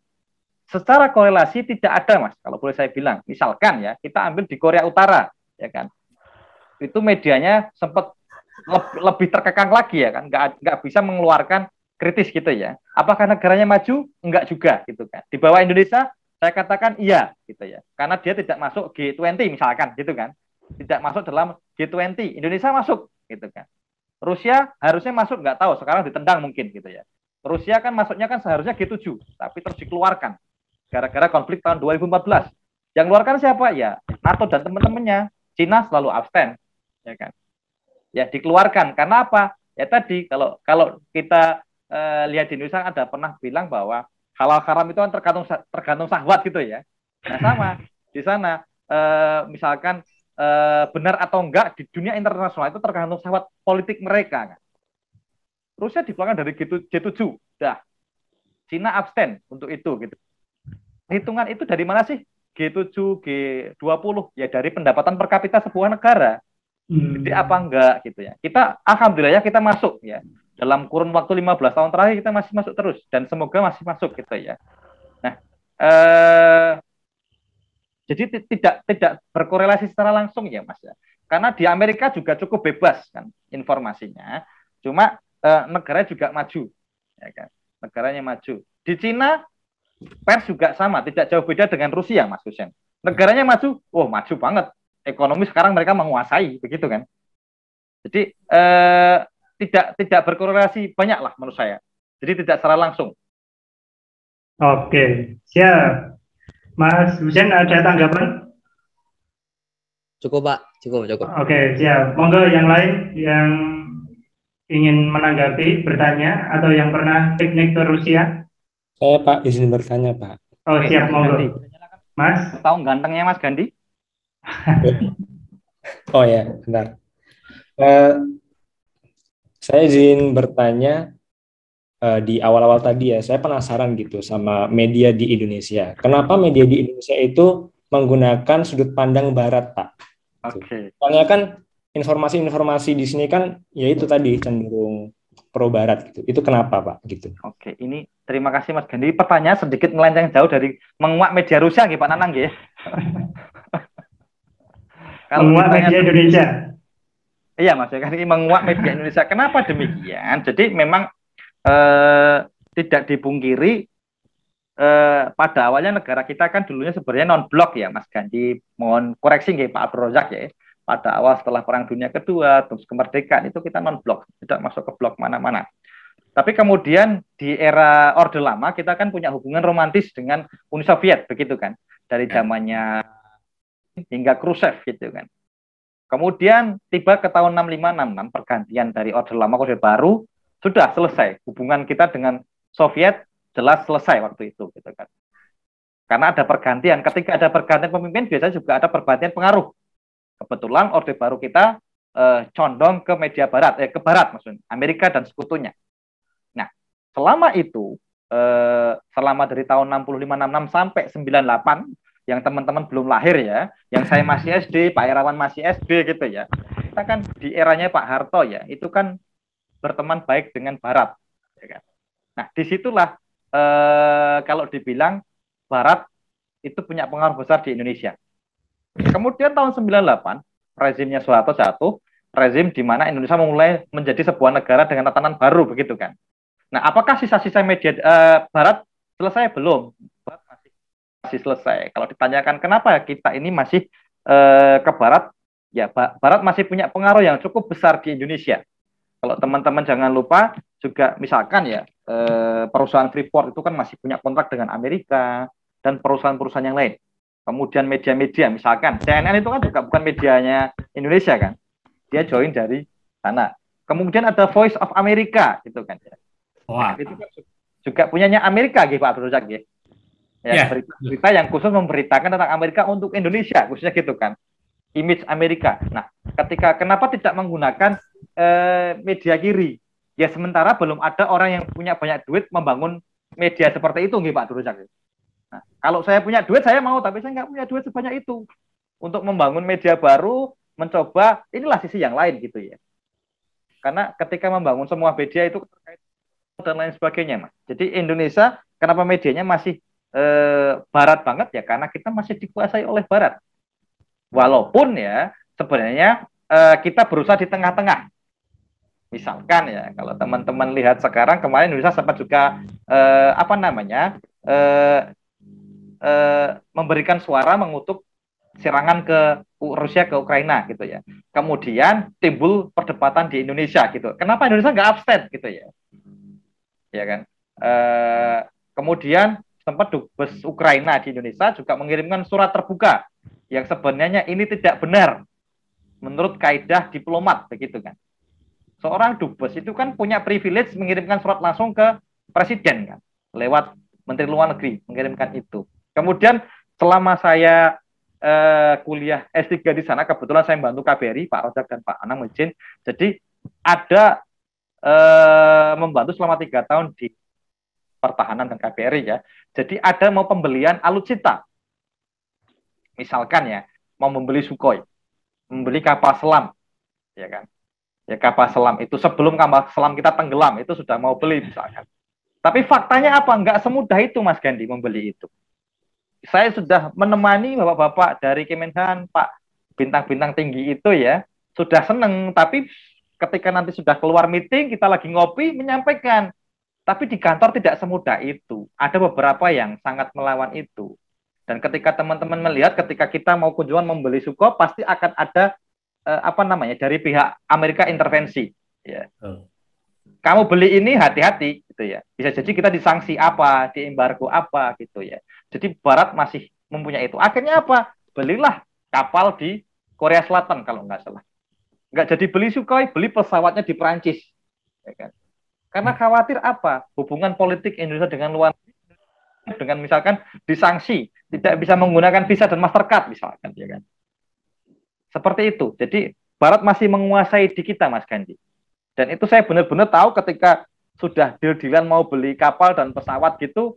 Secara korelasi tidak ada Mas, kalau boleh saya bilang. Misalkan ya, kita ambil di Korea Utara, ya kan. Itu medianya sempat lebih terkekang lagi ya kan, nggak bisa mengeluarkan kritis gitu ya. Apakah negaranya maju? Enggak juga gitu kan. Di bawah Indonesia, saya katakan iya gitu ya. Karena dia tidak masuk G20 misalkan gitu kan. Tidak masuk dalam G20, Indonesia masuk gitu kan. Rusia harusnya masuk, nggak tahu, sekarang ditendang mungkin gitu ya. Rusia kan masuknya kan seharusnya G7, tapi terus dikeluarkan gara-gara konflik tahun 2014. Yang keluarkan siapa? Ya NATO dan teman-temannya. Cina selalu abstain, ya kan. Ya dikeluarkan karena apa? Ya tadi kalau kita lihat di Indonesia ada pernah bilang bahwa halal haram itu kan tergantung syahwat gitu ya. Nah sama di sana misalkan benar atau enggak di dunia internasional itu tergantung syahwat politik mereka. Kan? Rusia dikeluarkan dari G7, dah. Cina abstain untuk itu gitu. Hitungan itu dari mana sih? G7, G20 ya dari pendapatan per kapita sebuah negara. Jadi apa enggak gitu ya. Kita alhamdulillah kita masuk ya. Dalam kurun waktu 15 tahun terakhir kita masih masuk terus dan semoga masih masuk gitu ya. Nah, jadi tidak berkorelasi secara langsung ya Mas ya. Karena di Amerika juga cukup bebas kan informasinya. Cuma negara juga maju ya kan. Negaranya maju. Di Cina Pers juga sama, tidak jauh beda dengan Rusia, Mas Hussein. Negaranya maju, maju banget. Ekonomi sekarang mereka menguasai, begitu kan? Jadi tidak berkorelasi banyak lah menurut saya. Jadi tidak secara langsung. Oke, siap. Mas Hussein ada tanggapan? Cukup Pak, cukup. Oke, siap. Monggo yang lain yang ingin menanggapi, bertanya, atau yang pernah piknik ke Rusia? Saya Pak izin bertanya Pak. Oh siap, monggo. Mas? Tahu gantengnya Mas Gandhi? Oh ya, benar. Saya izin bertanya di awal-awal tadi ya, saya penasaran gitu sama media di Indonesia. Kenapa media di Indonesia itu menggunakan sudut pandang Barat, Pak? Oke. Soalnya kan informasi-informasi di sini kan, ya itu tadi cenderung pro Barat gitu. Itu kenapa, Pak? Gitu. Oke, ini terima kasih Mas Gandhi. Pertanyaan sedikit melenceng jauh dari menguak media Rusia, Pak Nanang, ya. Kalau menguak media Indonesia. Iya, Mas, ini menguak media Indonesia. Kenapa demikian? Jadi memang tidak dipungkiri pada awalnya negara kita kan dulunya sebenarnya non-blok ya, Mas Gandhi. Mohon koreksi nggih Pak Abdul Razak ya. Pada awal setelah Perang Dunia Kedua, terus kemerdekaan itu kita non-blok, tidak masuk ke blok mana-mana. Tapi kemudian di era Orde Lama kita kan punya hubungan romantis dengan Uni Soviet, begitu kan? Dari zamannya hingga Khrushchev gitu kan. Kemudian tiba ke tahun 65-66 pergantian dari Orde Lama ke Orde Baru, sudah selesai hubungan kita dengan Soviet, jelas selesai waktu itu gitu kan. Karena ada pergantian, ketika ada pergantian pemimpin biasanya juga ada pergantian pengaruh. Kebetulan Orde Baru kita condong ke media barat, ke barat maksudnya, Amerika dan sekutunya. Nah, selama itu, selama dari tahun 65-66 sampai 98, yang teman-teman belum lahir ya, yang saya masih SD, Pak Irawan masih SD gitu ya, kita kan di eranya Pak Harto ya, itu kan berteman baik dengan barat. Ya kan? Nah, disitulah kalau dibilang barat itu punya pengaruh besar di Indonesia. Kemudian tahun 98, rezimnya Soeharto jatuh, rezim di mana Indonesia mulai menjadi sebuah negara dengan tatanan baru, begitu kan. Nah, apakah sisa-sisa media Barat selesai? Belum. Barat masih selesai. Kalau ditanyakan kenapa kita ini masih ke Barat, ya Barat masih punya pengaruh yang cukup besar di Indonesia. Kalau teman-teman jangan lupa, juga misalkan ya, perusahaan Freeport itu kan masih punya kontrak dengan Amerika, dan perusahaan-perusahaan yang lain. Kemudian media-media, misalkan CNN itu kan juga bukan medianya Indonesia kan, dia join dari sana. Kemudian ada Voice of America, gitu kan. Wah. Itu kan juga punyanya Amerika, gitu Pak Abdul Razak, ya. Berita yang khusus memberitakan tentang Amerika untuk Indonesia, khususnya gitu kan. Image Amerika. Nah, kenapa tidak menggunakan media kiri? Ya sementara belum ada orang yang punya banyak duit membangun media seperti itu, gitu Pak Abdul Razak. Nah, kalau saya punya duit, saya mau, tapi saya nggak punya duit sebanyak itu untuk membangun media baru, mencoba, inilah sisi yang lain gitu ya. Karena ketika membangun semua media itu terkait dan lain sebagainya, Mas. Jadi Indonesia, kenapa medianya masih barat banget ya? Karena kita masih dikuasai oleh barat. Walaupun ya, sebenarnya kita berusaha di tengah-tengah. Misalkan ya, kalau teman-teman lihat sekarang, kemarin Indonesia sempat juga memberikan suara mengutuk serangan ke Rusia ke Ukraina gitu ya. Kemudian timbul perdebatan di Indonesia gitu. Kenapa Indonesia nggak abstain gitu ya? Ya kan. Kemudian sempat dubes Ukraina di Indonesia juga mengirimkan surat terbuka yang sebenarnya ini tidak benar menurut kaidah diplomat begitu kan. Seorang dubes itu kan punya privilege mengirimkan surat langsung ke presiden kan, lewat Menteri Luar Negeri mengirimkan itu. Kemudian selama saya kuliah S3 di sana, kebetulan saya membantu KBRI, Pak Rozak dan Pak Anang izin. Jadi ada membantu selama 3 tahun di pertahanan dan KBRI ya. Jadi ada mau pembelian alutsista. Misalkan ya, mau membeli Sukhoi, membeli kapal selam, ya kan. Ya kapal selam itu sebelum kapal selam kita tenggelam itu sudah mau beli misalkan. Tapi faktanya apa? Enggak semudah itu Mas Gandhi membeli itu. Saya sudah menemani bapak-bapak dari Kemenhan, Pak bintang-bintang tinggi itu ya, sudah seneng. Tapi ketika nanti sudah keluar meeting, kita lagi ngopi, menyampaikan, Tapi di kantor tidak semudah itu. Ada beberapa yang sangat melawan itu. Dan ketika teman-teman melihat, ketika kita mau kunjungan membeli Sukhoi, pasti akan ada dari pihak Amerika intervensi. Ya. Kamu beli ini hati-hati, gitu ya. Bisa jadi kita disanksi apa, diembargo apa, gitu ya. Jadi Barat masih mempunyai itu. Akhirnya apa? Belilah kapal di Korea Selatan kalau nggak salah. Nggak jadi beli Sukhoi, beli pesawatnya di Perancis. Ya kan? Karena khawatir apa? Hubungan politik Indonesia dengan luar negeri, dengan misalkan disanksi, tidak bisa menggunakan Visa dan Mastercard misalkan, ya kan? Seperti itu. Jadi Barat masih menguasai di kita, Mas Gandhi. Dan itu saya benar-benar tahu ketika sudah deal-dealan mau beli kapal dan pesawat gitu,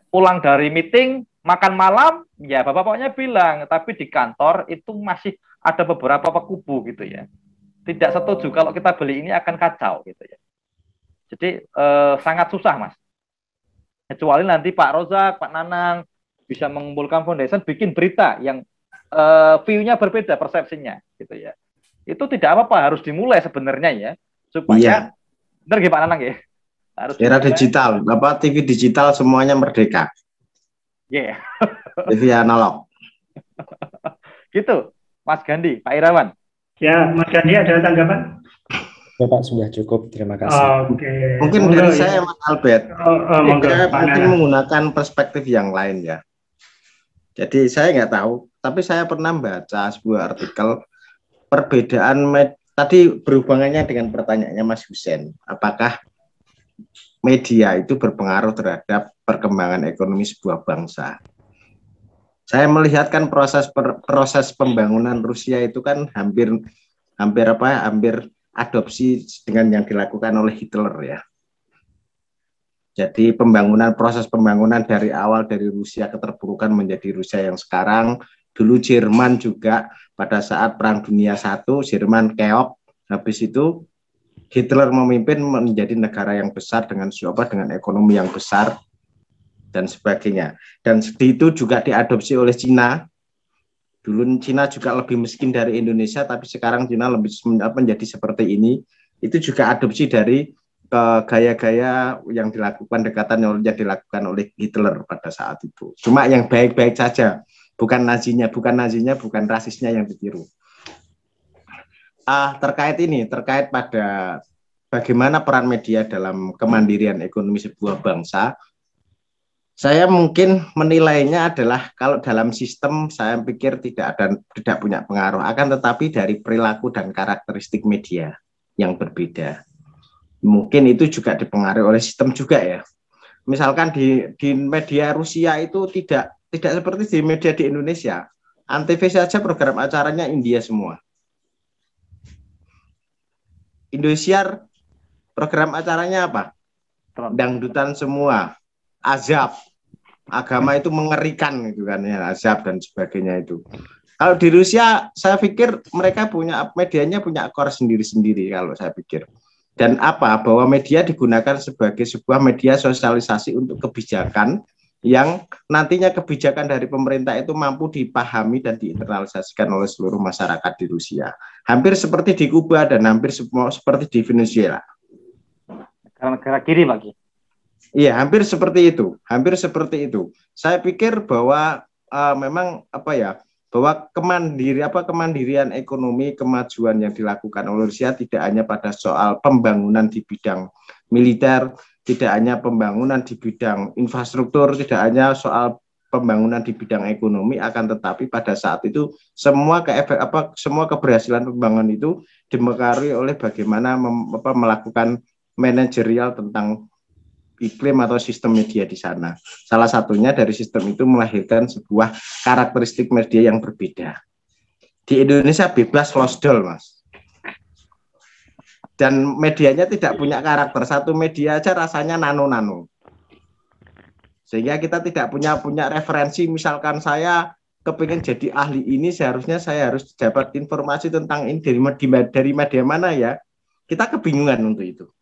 pulang dari meeting, makan malam, ya bapak-bapaknya bilang, tapi di kantor itu masih ada beberapa kubu gitu ya. Tidak setuju kalau kita beli ini akan kacau gitu ya. Jadi sangat susah, Mas. Kecuali nanti Pak Rozak, Pak Nanang bisa mengumpulkan foundation, bikin berita yang view-nya berbeda, persepsinya, gitu ya. Itu tidak apa-apa, harus dimulai sebenarnya ya, supaya benar ya Pak Nanang ya. Harus era dimulai. digital, TV digital semuanya merdeka. Yeah. TV analog. Gitu, Mas Gandhi, Pak Irawan. Ya, Mas Gandhi ada tanggapan? Ya Pak, sudah cukup. Terima kasih. Oke. Mungkin dari saya, Mas Albert, saya mungkin menggunakan perspektif yang lain ya. Jadi saya nggak tahu, tapi saya pernah baca sebuah artikel perbedaan tadi berhubungannya dengan pertanyaannya Mas Hussein, apakah media itu berpengaruh terhadap perkembangan ekonomi sebuah bangsa. Saya melihatkan proses pembangunan Rusia itu kan hampir adopsi dengan yang dilakukan oleh Hitler ya. Jadi proses pembangunan dari awal dari Rusia keterpurukan menjadi Rusia yang sekarang. Dulu Jerman juga pada saat Perang Dunia I, Jerman keok. Habis itu Hitler memimpin menjadi negara yang besar dengan ekonomi yang besar dan sebagainya. Dan itu juga diadopsi oleh Cina. Dulu Cina juga lebih miskin dari Indonesia, tapi sekarang Cina lebih menjadi seperti ini. Itu juga adopsi dari gaya-gaya yang dilakukan yang dilakukan oleh Hitler pada saat itu. Cuma yang baik-baik saja, bukan nazinya, bukan rasisnya yang ditiru. Terkait pada bagaimana peran media dalam kemandirian ekonomi sebuah bangsa. Saya mungkin menilainya adalah kalau dalam sistem saya pikir tidak punya pengaruh, akan tetapi dari perilaku dan karakteristik media yang berbeda. Mungkin itu juga dipengaruhi oleh sistem juga ya. Misalkan di media Rusia itu tidak seperti di media di Indonesia. Antv saja program acaranya India semua. Indosiar program acaranya apa? Dangdutan semua, azab. Agama itu mengerikan gitu kan ya, azab dan sebagainya itu. Kalau di Rusia saya pikir mereka medianya punya core sendiri-sendiri kalau saya pikir. Dan bahwa media digunakan sebagai sebuah media sosialisasi untuk kebijakan yang nantinya kebijakan dari pemerintah itu mampu dipahami dan diinternalisasikan oleh seluruh masyarakat di Rusia. Hampir seperti di Kuba dan hampir seperti di Venezuela. Negara kiri lagi. Iya, hampir seperti itu. Saya pikir bahwa memang bahwa kemandirian ekonomi, kemajuan yang dilakukan oleh Rusia tidak hanya pada soal pembangunan di bidang militer, tidak hanya pembangunan di bidang infrastruktur, tidak hanya soal pembangunan di bidang ekonomi, akan tetapi pada saat itu semua keberhasilan pembangunan itu dipengaruhi oleh bagaimana melakukan manajerial tentang iklim atau sistem media di sana. Salah satunya dari sistem itu melahirkan sebuah karakteristik media yang berbeda. Di Indonesia bebas losdol, Mas. Dan medianya tidak punya karakter. Satu media aja rasanya nano-nano. Sehingga kita tidak punya referensi. Misalkan saya kepingin jadi ahli ini, seharusnya saya harus dapat informasi tentang ini dari media mana ya. Kita kebingungan untuk itu.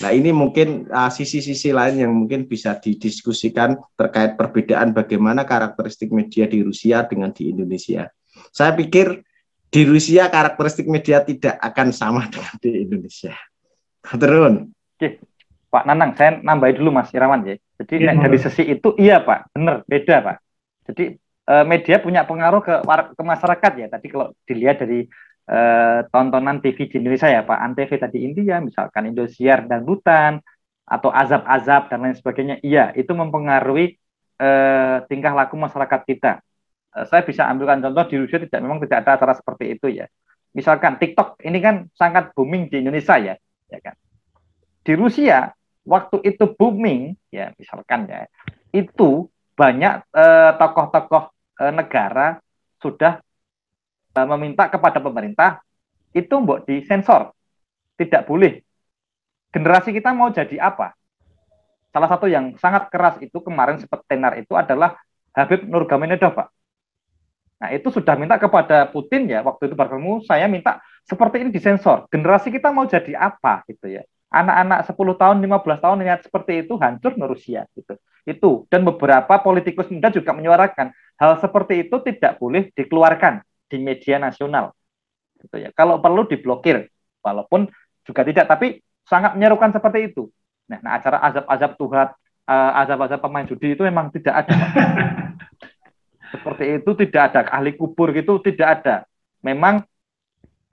Nah ini mungkin sisi-sisi lain yang mungkin bisa didiskusikan terkait perbedaan bagaimana karakteristik media di Rusia dengan di Indonesia. Saya pikir di Rusia karakteristik media tidak akan sama dengan di Indonesia. Terus Oke, Pak Nanang, saya nambahin dulu Mas Irawan ya. Jadi Ya, dari sisi itu iya Pak, benar, beda Pak. Jadi media punya pengaruh ke masyarakat ya. Tadi kalau dilihat dari tontonan TV di Indonesia ya Pak, Antv tadi India, misalkan Indosiar dan Butan, atau azab-azab dan lain sebagainya, iya itu mempengaruhi tingkah laku masyarakat kita. Saya bisa ambilkan contoh di Rusia memang tidak ada acara seperti itu ya. Misalkan TikTok ini kan sangat booming di Indonesia ya kan. Di Rusia waktu itu booming ya misalkan ya, itu banyak tokoh-tokoh negara sudah meminta kepada pemerintah itu mbok disensor, tidak boleh. Generasi kita mau jadi apa? Salah satu yang sangat keras itu kemarin sempat tenar itu adalah Habib Nurmagomedov, Pak. Nah, itu sudah minta kepada Putin ya, waktu itu bertemu, saya minta seperti ini disensor. Generasi kita mau jadi apa gitu ya. Anak-anak 10 tahun, 15 tahun lihat seperti itu hancur Rusia gitu. Itu dan beberapa politikus muda juga menyuarakan hal seperti itu tidak boleh dikeluarkan di media nasional. Gitu ya. Kalau perlu diblokir, walaupun juga tidak, tapi sangat menyerukan seperti itu. Nah, acara azab-azab Tuhan, azab-azab pemain judi itu memang tidak ada. Seperti itu tidak ada, ahli kubur gitu tidak ada. Memang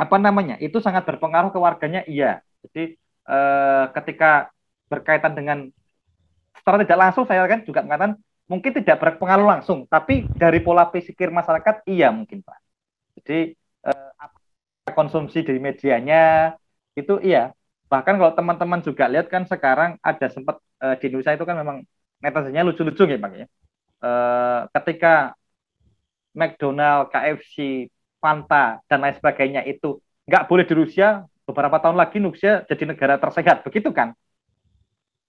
apa namanya? Itu sangat berpengaruh ke warganya, iya. Jadi ketika berkaitan dengan secara tidak langsung saya kan juga mengatakan mungkin tidak berpengaruh langsung, tapi dari pola pikir masyarakat iya mungkin Pak. Jadi konsumsi dari medianya itu iya. Bahkan kalau teman-teman juga lihat kan sekarang ada sempat di Indonesia itu kan memang netizennya lucu-lucu ya Pak ya. Ketika McDonald, KFC, Fanta dan lain sebagainya itu nggak boleh di Rusia, beberapa tahun lagi Rusia jadi negara tersehat, begitu kan?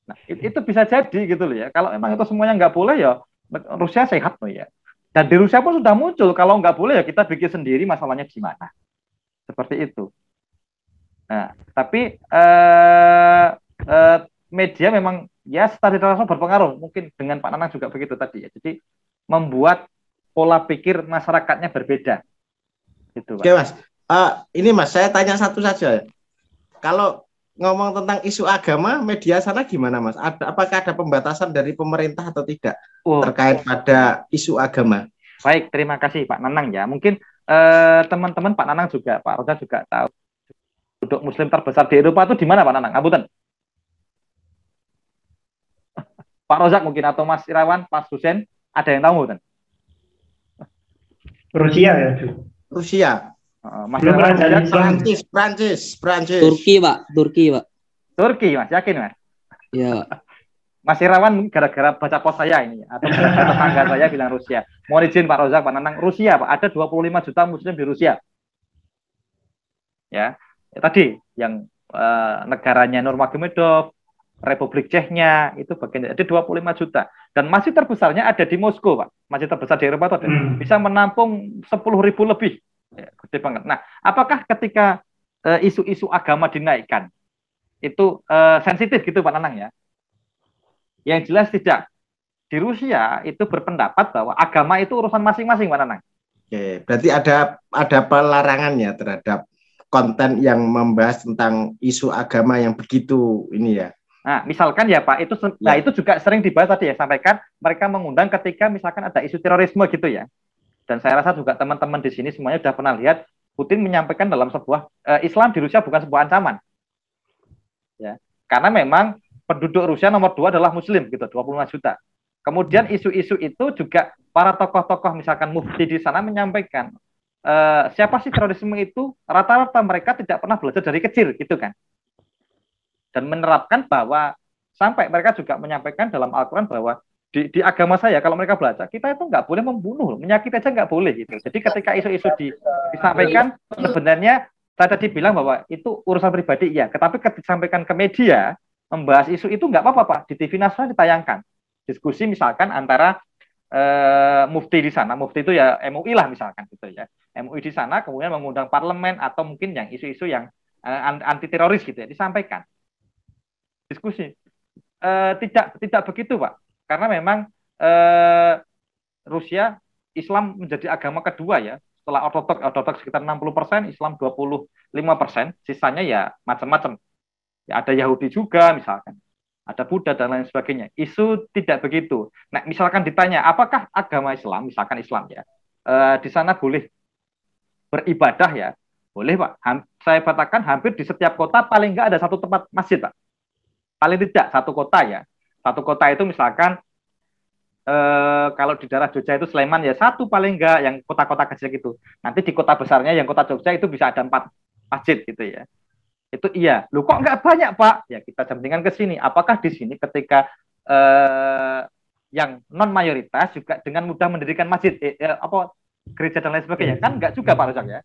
Nah itu bisa jadi gitu loh ya. Kalau emang itu semuanya nggak boleh ya Rusia sehat loh ya. Dan di Rusia pun sudah muncul kalau nggak boleh ya kita bikin sendiri, masalahnya di mana? Seperti itu. Nah, tapi media memang ya secara langsung berpengaruh. Mungkin dengan Pak Nanang juga begitu tadi ya. Jadi membuat pola pikir masyarakatnya berbeda. Gitu, Pak. Oke Mas, ini Mas saya tanya satu saja. Kalau ngomong tentang isu agama, media sana gimana Mas? Apakah ada pembatasan dari pemerintah atau tidak terkait pada isu agama? Baik, terima kasih Pak Nanang ya. Mungkin teman-teman Pak Nanang juga, Pak Rosa juga tahu penduduk Muslim terbesar di Eropa itu di mana Pak Nanang? Ngapunten. Pak Rozak mungkin atau Mas Irawan, Mas Husen, ada yang tahu Husen? Rusia ya, Rusia. Mas Irawan, Prancis. Turki Pak. Turki Mas, yakin Mas? Iya. Mas Irawan gara-gara baca pos saya ini atau tetangga saya bilang Rusia. Mohon izin Pak Rozak, Pak Nanang, Rusia Pak, ada 25 juta Muslim di Rusia. Ya tadi yang negaranya Nurmagomedov, Republik Ceknya itu bagian ada 25 juta dan masih terbesarnya ada di Moskow Pak, masih terbesar di Eropa itu ada bisa menampung 10.000 lebih ya, gede banget. Nah apakah ketika isu-isu agama dinaikkan itu sensitif gitu Pak Nanang ya? Yang jelas tidak. Di Rusia itu berpendapat bahwa agama itu urusan masing-masing Pak Nanang. Oke, berarti ada pelarangannya terhadap konten yang membahas tentang isu agama yang begitu ini ya. Nah, misalkan ya Pak, itu nah itu juga sering dibahas tadi ya, sampaikan mereka mengundang ketika misalkan ada isu terorisme gitu ya. Dan saya rasa juga teman-teman di sini semuanya sudah pernah lihat Putin menyampaikan dalam sebuah Islam di Rusia bukan sebuah ancaman. Ya. Karena memang penduduk Rusia nomor 2 adalah Muslim gitu, 25 juta. Kemudian isu-isu itu juga para tokoh-tokoh misalkan mufti di sana menyampaikan siapa sih terorisme itu, rata-rata mereka tidak pernah belajar dari kecil gitu kan. Dan menerapkan bahwa sampai mereka juga menyampaikan dalam Al-Quran bahwa di agama saya kalau mereka belajar kita itu nggak boleh membunuh, menyakiti aja nggak boleh gitu. Jadi ketika isu-isu disampaikan sebenarnya saya tadi bilang bahwa itu urusan pribadi ya, tetapi ketika disampaikan ke media membahas isu itu nggak apa-apa Pak, di TV nasional ditayangkan diskusi misalkan antara mufti di sana, mufti itu ya MUI lah misalkan gitu ya, MUI di sana kemudian mengundang parlemen atau mungkin yang isu-isu yang anti teroris gitu ya disampaikan diskusi. Tidak begitu Pak, karena memang Rusia Islam menjadi agama kedua ya, setelah ortodoks sekitar 60%, Islam 25%, sisanya ya macam-macam. Ya, ada Yahudi juga misalkan, ada Buddha dan lain sebagainya. Isu tidak begitu. Nah, misalkan ditanya, apakah agama Islam, misalkan Islam ya, di sana boleh beribadah ya? Boleh Pak. Saya katakan hampir di setiap kota paling nggak ada satu tempat masjid Pak. Paling tidak satu kota ya. Satu kota itu misalkan kalau di daerah Jogja itu Sleman ya satu paling nggak, yang kota-kota kecil gitu. Nanti di kota besarnya yang kota Jogja itu bisa ada 4 masjid gitu ya. Itu iya. Loh kok nggak banyak Pak? Ya kita jambingkan ke sini. Apakah di sini ketika yang non mayoritas juga dengan mudah mendirikan masjid, gereja dan lain sebagainya? Kan nggak juga Pak Rozak ya.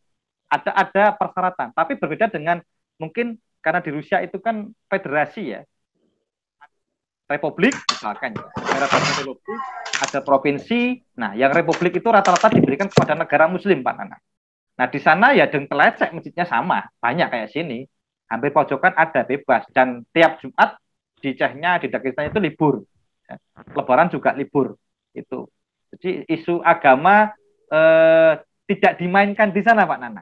Ada persyaratan. Tapi berbeda dengan mungkin karena di Rusia itu kan federasi ya. Republik misalkan ya. Republik, ada provinsi. Nah, yang republik itu rata-rata diberikan kepada negara muslim Pak Nana. Nah, di sana ya dengan telecek masjidnya sama, banyak kayak sini. Hampir pojokan ada bebas, dan tiap Jumat di Chechnya, di Dagestan itu libur. Lebaran juga libur. Itu. Jadi isu agama tidak dimainkan di sana Pak Nana.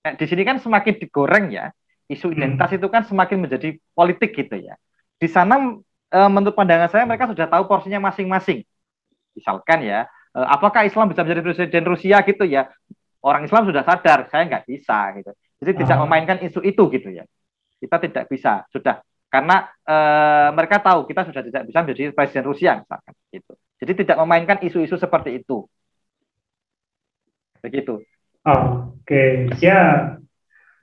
Nah, di sini kan semakin digoreng ya, isu identitas itu kan semakin menjadi politik gitu ya. Di sana menurut pandangan saya mereka sudah tahu porsinya masing-masing. Misalkan ya, apakah Islam bisa menjadi presiden Rusia gitu ya? Orang Islam sudah sadar, saya nggak bisa gitu. Jadi tidak memainkan isu itu gitu ya. Kita tidak bisa, sudah. Karena mereka tahu kita sudah tidak bisa menjadi presiden Rusia misalkan gitu. Jadi tidak memainkan isu-isu seperti itu. Begitu. Oke, siap.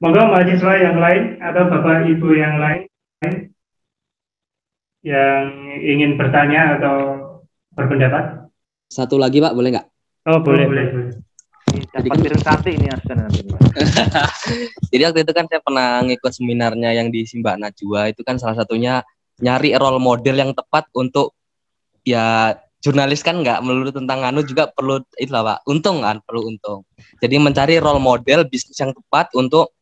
Monggo mahasiswa yang lain atau Bapak Ibu yang lain yang ingin bertanya atau berpendapat. Satu lagi Pak, boleh nggak? Oh, boleh. Jadi kan nanti ini Jadi waktu itu kan saya pernah ngikut seminarnya yang di Simbak Najwa, itu kan salah satunya nyari role model yang tepat untuk ya jurnalis kan nggak melulu tentang juga perlu itulah Pak, untung kan, perlu untung. Jadi mencari role model bisnis yang tepat untuk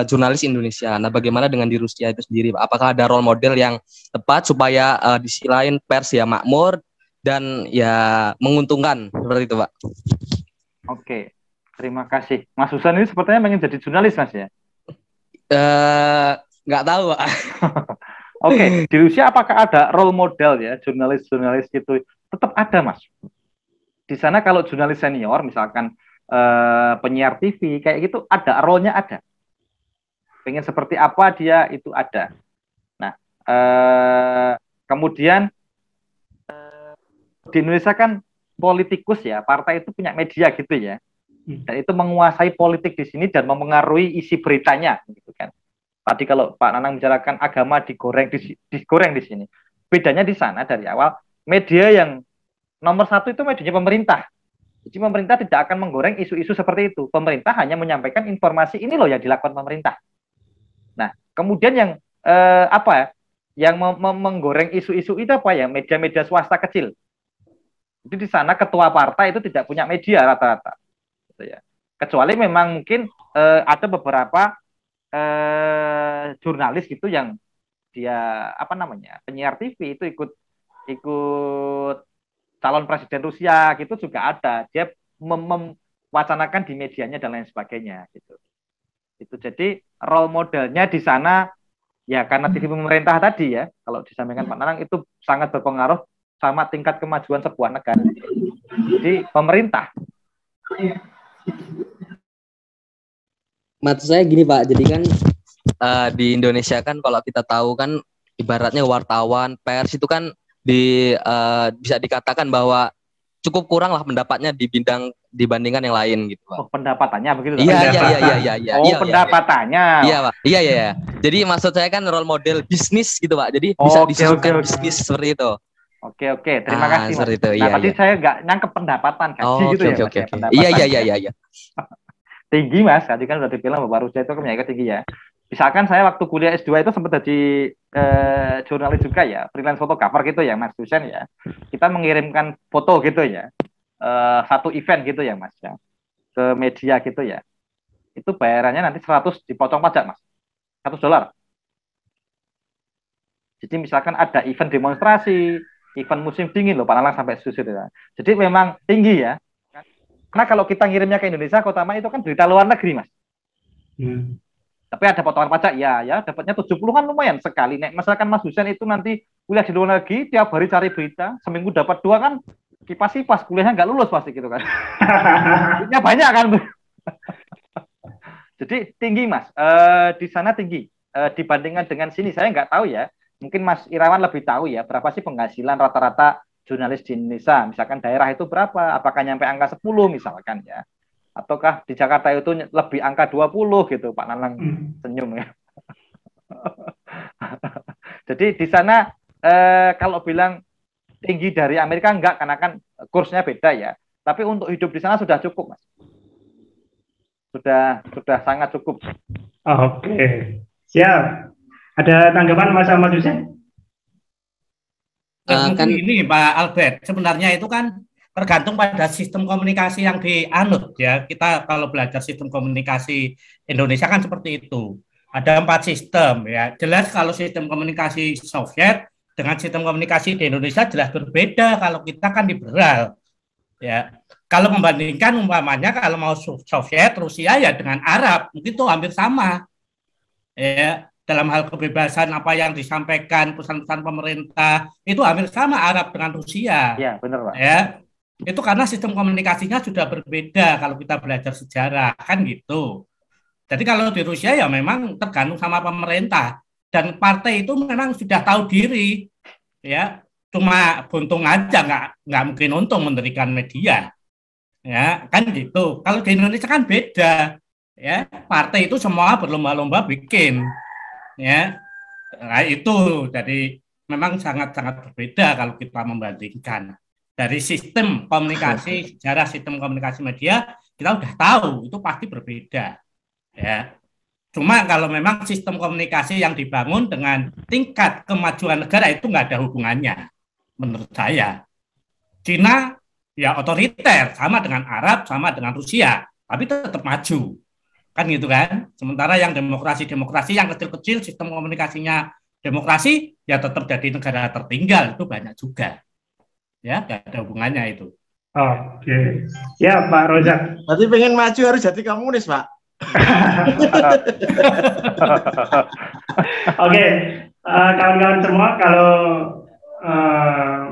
jurnalis Indonesia. Nah, bagaimana dengan di Rusia itu sendiri Pak? Apakah ada role model yang tepat supaya di sisi lain pers ya makmur dan ya menguntungkan seperti itu Pak? Oke, terima kasih. Mas Husan ini sepertinya pengen jadi jurnalis, Mas ya? Nggak tahu, Pak. Oke, di Rusia apakah ada role model ya, jurnalis-jurnalis gitu? Tetap ada, Mas. Di sana kalau jurnalis senior, misalkan penyiar TV, kayak gitu, ada, role-nya ada. Pengen seperti apa dia, itu ada. Nah, kemudian di Indonesia kan politikus ya, partai itu punya media gitu ya, dan itu menguasai politik di sini dan mempengaruhi isi beritanya, gitu kan. Tadi kalau Pak Nanang bicarakan agama digoreng di sini, bedanya di sana dari awal media yang nomor satu itu medianya pemerintah. Jadi pemerintah tidak akan menggoreng isu-isu seperti itu. Pemerintah hanya menyampaikan informasi ini loh yang dilakukan pemerintah. Nah, kemudian yang yang menggoreng isu-isu itu apa ya? Media-media swasta kecil. Jadi di sana ketua partai itu tidak punya media rata-rata, gitu ya. Kecuali memang mungkin ada beberapa jurnalis gitu yang dia penyiar TV itu ikut calon presiden Rusia gitu juga ada. Dia mewacanakan di medianya dan lain sebagainya gitu. Itu jadi role modelnya di sana ya karena TV pemerintah tadi ya. Kalau disampaikan Pak Nanang itu sangat berpengaruh sama tingkat kemajuan sebuah negara. Jadi pemerintah. Maksud saya gini Pak, jadi kan di Indonesia kan kalau kita tahu kan ibaratnya wartawan, pers itu kan bisa dikatakan bahwa cukup kurang lah pendapatnya dibandingkan yang lain gitu Pak. Oh, pendapatannya begitu. Iya. Oh, pendapatannya. Iya Pak. Iya. Jadi maksud saya kan role model bisnis gitu Pak. Jadi bisa disebutkan bisnis seperti itu. Oke, terima kasih. Mas. Itu, nah, tadi saya nggak nyangkep pendapatan gaji gitu ya. Oke. Iya. Tinggi Mas, tadi kan udah dibilang Bapak Rusia itu kebanyakan tinggi ya. Misalkan saya waktu kuliah S2 itu sempat jadi jurnalis juga ya, freelance fotografer gitu ya Mas Husen ya. Kita mengirimkan foto gitu ya, satu event gitu ya Mas ya, ke media gitu ya. Itu bayarannya nanti 100 dipotong pajak Mas, $100. Jadi misalkan ada event demonstrasi, event musim dingin loh, Pak Nalang sampai susut ya. Jadi memang tinggi ya. Karena kalau kita ngirimnya ke Indonesia, Kota Ma itu kan berita luar negeri, Mas. Tapi ada potongan pajak, ya dapatnya 70 kan lumayan sekali. Nek misalkan Mas Husen itu nanti kuliah di luar negeri, tiap hari cari berita, seminggu dapat 2 kan, kipas-kipas kuliahnya nggak lulus pasti gitu kan. Duitnya banyak kan. Jadi tinggi Mas, di sana tinggi. Dibandingkan dengan sini, saya nggak tahu ya. Mungkin Mas Irawan lebih tahu ya, berapa sih penghasilan rata-rata jurnalis di Indonesia. Misalkan daerah itu berapa, apakah nyampe angka 10 misalkan ya. Ataukah di Jakarta itu lebih angka 20 gitu, Pak Nanang senyum ya. Jadi di sana kalau bilang tinggi dari Amerika enggak, karena kan kursnya beda ya. Tapi untuk hidup di sana sudah cukup, Mas. Sudah sangat cukup. Oke, siap. Ada tanggapan Mas Ahmad Husen? Kan ini Pak Albert, sebenarnya itu kan tergantung pada sistem komunikasi yang dianut ya. Kita kalau belajar sistem komunikasi Indonesia kan seperti itu. Ada 4 sistem ya. Jelas kalau sistem komunikasi Soviet dengan sistem komunikasi di Indonesia jelas berbeda. Kalau kita kan liberal ya. Kalau membandingkan umpamanya kalau mau Soviet, Rusia ya dengan Arab mungkin itu hampir sama ya. Dalam hal kebebasan apa yang disampaikan pesan-pesan pemerintah itu hampir sama Arab dengan Rusia. Ya benar Pak. Ya. Itu karena sistem komunikasinya sudah berbeda kalau kita belajar sejarah kan gitu. Jadi kalau di Rusia ya memang tergantung sama pemerintah dan partai itu memang sudah tahu diri ya, cuma buntung aja nggak mungkin untung mendirikan media ya kan gitu. Kalau di Indonesia kan beda ya, partai itu semua berlomba-lomba bikin ya. Nah, itu jadi memang sangat-sangat berbeda kalau kita membandingkan. Dari sistem komunikasi, sejarah sistem komunikasi media, kita udah tahu itu pasti berbeda. Ya. Cuma kalau memang sistem komunikasi yang dibangun dengan tingkat kemajuan negara itu nggak ada hubungannya, menurut saya. Cina ya otoriter, sama dengan Arab, sama dengan Rusia, tapi tetap maju. Kan gitu kan? Sementara yang demokrasi-demokrasi yang kecil-kecil, sistem komunikasinya demokrasi, ya tetap jadi negara tertinggal, itu banyak juga. Ya, nggak ada hubungannya itu. Oke, ya Pak Rojak. Berarti pengen maju harus jadi komunis, Pak. Oke, kawan-kawan semua, kalau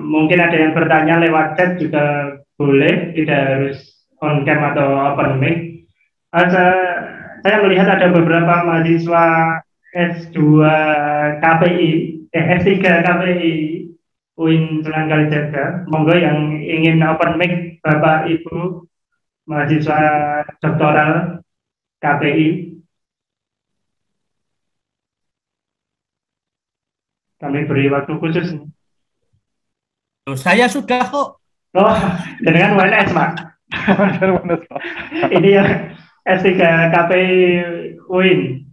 mungkin ada yang bertanya lewat chat juga boleh, tidak harus on cam atau open mic. Saya melihat ada beberapa mahasiswa S2 KPI, S3 KPI UIN Sunan Kalijaga. Monggo yang ingin open mic Bapak Ibu mahasiswa doktoral KPI. Kami beri waktu khusus. Saya sudah kok. Oh, dengan UNS, Pak. Ini yang S3 KPI UIN.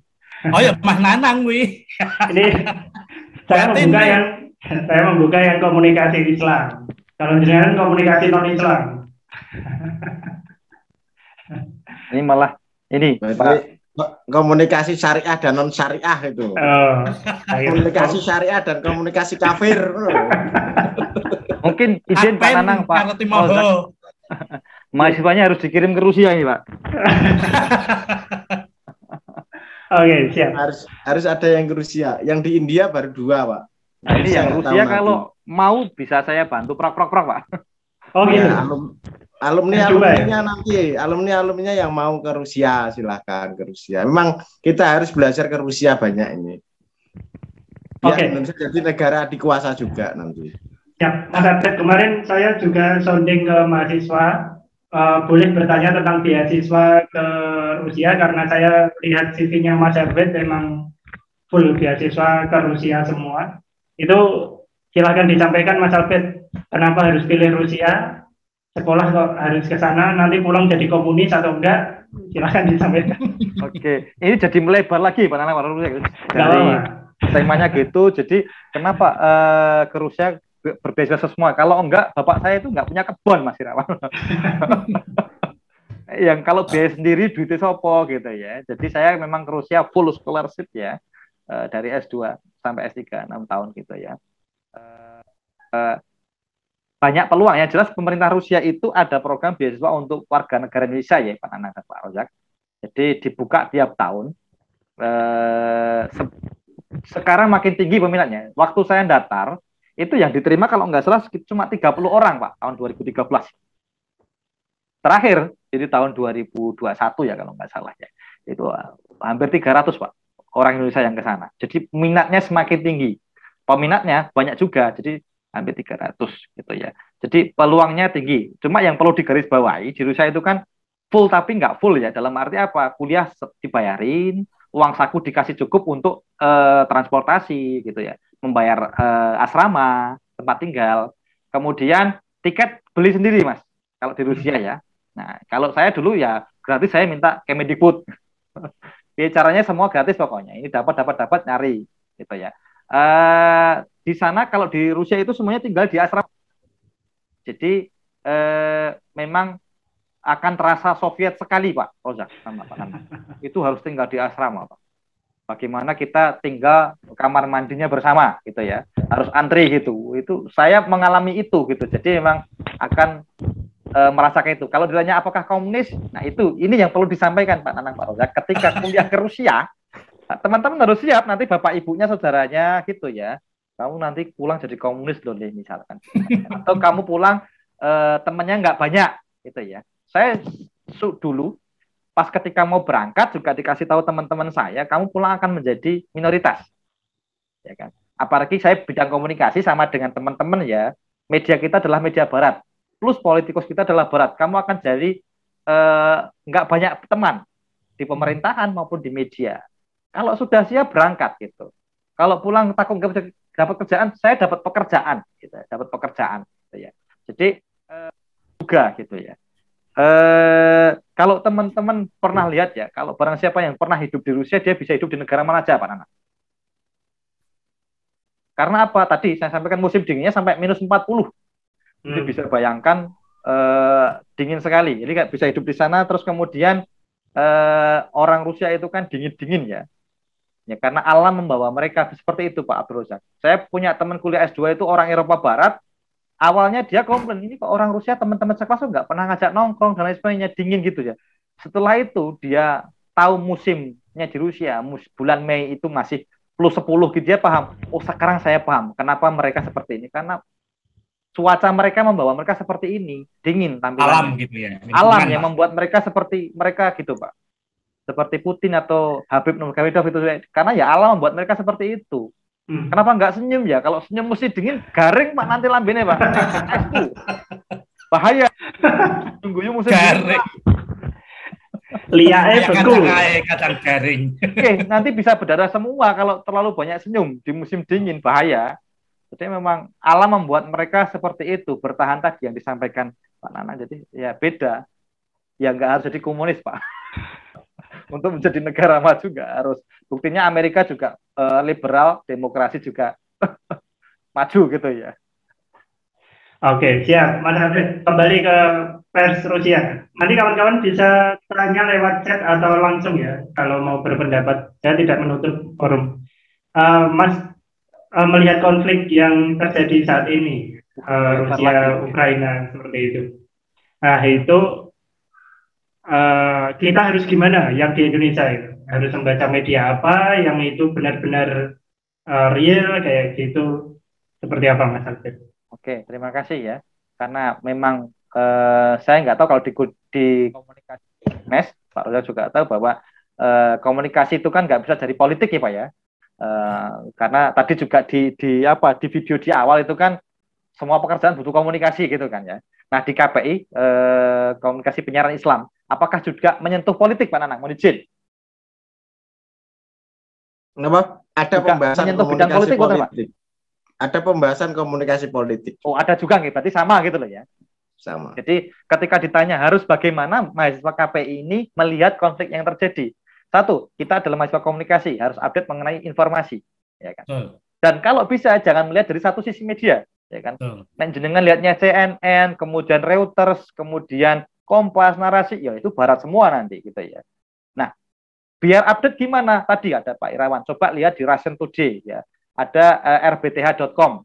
Oh ya, Mas Nanang, wih. Ini saya membuka yang komunikasi Islam. Kalau jenengan komunikasi non Islam. Ini malah ini komunikasi syariah dan non syariah itu. Komunikasi syariah dan komunikasi kafir. Mungkin izin Pak Nanang, Pak. Mahasiswanya harus dikirim ke Rusia ini, Pak. Oke, siap. Harus ada yang ke Rusia. Yang di India baru 2, Pak. Nah, ini yang Rusia kalau mau bisa saya bantu Pak. Oh gitu. Ya, alumninya yang mau ke Rusia silahkan ke Rusia. Memang kita harus belajar ke Rusia banyak ini. Oke. Indonesia jadi negara dikuasa juga nanti. Ya, Mas Abed, kemarin saya juga sounding ke mahasiswa, boleh bertanya tentang beasiswa ke Rusia karena saya lihat CV-nya Mas Abed memang full beasiswa ke Rusia semua. Itu silahkan disampaikan Mas Abed, kenapa harus pilih Rusia? Sekolah kok harus ke sana, nanti pulang jadi komunis atau enggak? Silahkan disampaikan. Oke, ini jadi melebar lagi Pak Nana dari temanya gitu. Jadi kenapa ke Rusia berbeda semua? Kalau enggak, bapak saya itu enggak punya kebun, Mas Irawan. Yang kalau biaya sendiri duitnya sopo gitu ya. Jadi saya memang ke Rusia full scholarship ya, dari S2 sampai S3 6 tahun gitu ya. Banyak peluang ya, jelas pemerintah Rusia itu ada program beasiswa untuk warga negara Indonesia ya Pak Nana dan Pak Rojak. Jadi dibuka tiap tahun sekarang makin tinggi peminatnya. Waktu saya daftar, itu yang diterima kalau nggak salah cuma 30 orang, Pak, tahun 2013. Terakhir, jadi tahun 2021 ya kalau nggak salah ya. Itu hampir 300, Pak, orang Indonesia yang ke sana. Jadi minatnya semakin tinggi. Peminatnya banyak juga, jadi hampir 300 gitu ya. Jadi peluangnya tinggi. Cuma yang perlu digarisbawahi, di Rusia itu kan full tapi nggak full ya. Dalam arti apa? Kuliah dibayarin, uang saku dikasih cukup untuk transportasi gitu ya, membayar asrama, tempat tinggal, kemudian tiket beli sendiri, Mas, kalau di Rusia ya. Nah, kalau saya dulu ya gratis, saya minta Kemendikbud. Ya, caranya semua gratis pokoknya. Ini dapat nyari gitu ya. Di sana kalau di Rusia itu semuanya tinggal di asrama. Jadi memang akan terasa Soviet sekali, Pak Rozak, sama Pak Nana. Itu harus tinggal di asrama, Pak. Bagaimana kita tinggal kamar mandinya bersama gitu ya, harus antri gitu. Itu saya mengalami itu gitu. Jadi memang akan merasakan itu. Kalau ditanya apakah komunis, nah ini yang perlu disampaikan Pak Nanang, Pak Rozak. Ketika kuliah ke Rusia, teman-teman harus siap nanti bapak ibunya saudaranya gitu ya. Kamu nanti pulang jadi komunis loh nih misalkan. Atau kamu pulang temannya nggak banyak gitu ya. Saya dulu pas ketika mau berangkat juga dikasih tahu teman-teman saya, kamu pulang akan menjadi minoritas. Ya kan? Apalagi saya bidang komunikasi sama dengan teman-teman ya, media kita adalah media barat. Plus politikus kita adalah barat. Kamu akan jadi nggak banyak teman di pemerintahan maupun di media. Kalau sudah siap berangkat gitu. Kalau pulang takut nggak bisa dapat kerjaan, saya dapat pekerjaan, gitu, dapat pekerjaan. Gitu ya. Jadi juga gitu ya. Kalau teman-teman pernah lihat ya, kalau barang siapa yang pernah hidup di Rusia, dia bisa hidup di negara mana aja, Pak Nana? Karena apa? Tadi saya sampaikan musim dinginnya sampai minus 40. Jadi bisa bayangkan dingin sekali. Jadi nggak bisa hidup di sana. Terus kemudian orang Rusia itu kan dingin-dingin ya. Ya, karena alam membawa mereka seperti itu, Pak Abdul Razak. Saya punya teman kuliah S2 itu orang Eropa Barat. Awalnya dia komplain, ini kok orang Rusia teman-teman sekelas nggak pernah ngajak nongkrong dan lain sebagainya, dingin gitu ya. Setelah itu dia tahu musimnya di Rusia, bulan Mei itu masih plus 10 gitu, dia paham. Oh, sekarang saya paham kenapa mereka seperti ini, karena cuaca mereka membawa mereka seperti ini, dingin tampilannya. Alam gitu ya. Alam yang membuat mereka seperti mereka gitu, Pak. Seperti Putin atau Habib Nurmagomedov itu, karena ya alam membuat mereka seperti itu. Kenapa nggak senyum ya? Kalau senyum mesti dingin, garing Pak nanti lambene, Pak. Es bahaya. Tunggunya musim garing. Liae beku. Kadang garing. Oke, nanti bisa berdarah semua kalau terlalu banyak senyum di musim dingin, bahaya. Jadi memang alam membuat mereka seperti itu, bertahan tadi yang disampaikan Pak Nana. Jadi ya beda. Ya nggak harus jadi komunis, Pak. Untuk menjadi negara maju nggak harus. Buktinya Amerika juga liberal, demokrasi juga maju gitu ya. Oke, siap. Mas Hafid, kembali ke pers Rusia. Nanti kawan-kawan bisa tanya lewat chat atau langsung ya, kalau mau berpendapat. Saya tidak menutup forum. Mas, melihat konflik yang terjadi saat ini, Rusia, Ukraina, seperti itu. Nah, itu kita harus gimana yang di Indonesia itu? Harus membaca media apa yang itu benar-benar real kayak gitu, seperti apa Mas Alfred? Oke, terima kasih ya. Karena memang saya nggak tahu kalau di komunikasi Mes, Pak Roza juga tahu bahwa komunikasi itu kan nggak bisa dari politik ya Pak ya. Karena tadi juga di video di awal itu kan semua pekerjaan butuh komunikasi gitu kan ya. Nah di KPI komunikasi penyiaran Islam, apakah juga menyentuh politik Pak Nanang? Mohon izin. Kenapa? Ada juga pembahasan komunikasi politik. Ada pembahasan komunikasi politik. Oh, ada juga nih, berarti sama gitu loh ya. Sama. Jadi ketika ditanya harus bagaimana mahasiswa KPI ini melihat konflik yang terjadi. Satu, kita adalah mahasiswa komunikasi, harus update mengenai informasi, ya kan. Dan kalau bisa jangan melihat dari satu sisi media, ya kan. Jenengan lihatnya CNN, kemudian Reuters, kemudian Kompas, Narasi, ya itu barat semua nanti gitu ya. Nah, biar update gimana? Tadi ada Pak Irawan, coba lihat di Russian Today ya. Ada rbth.com.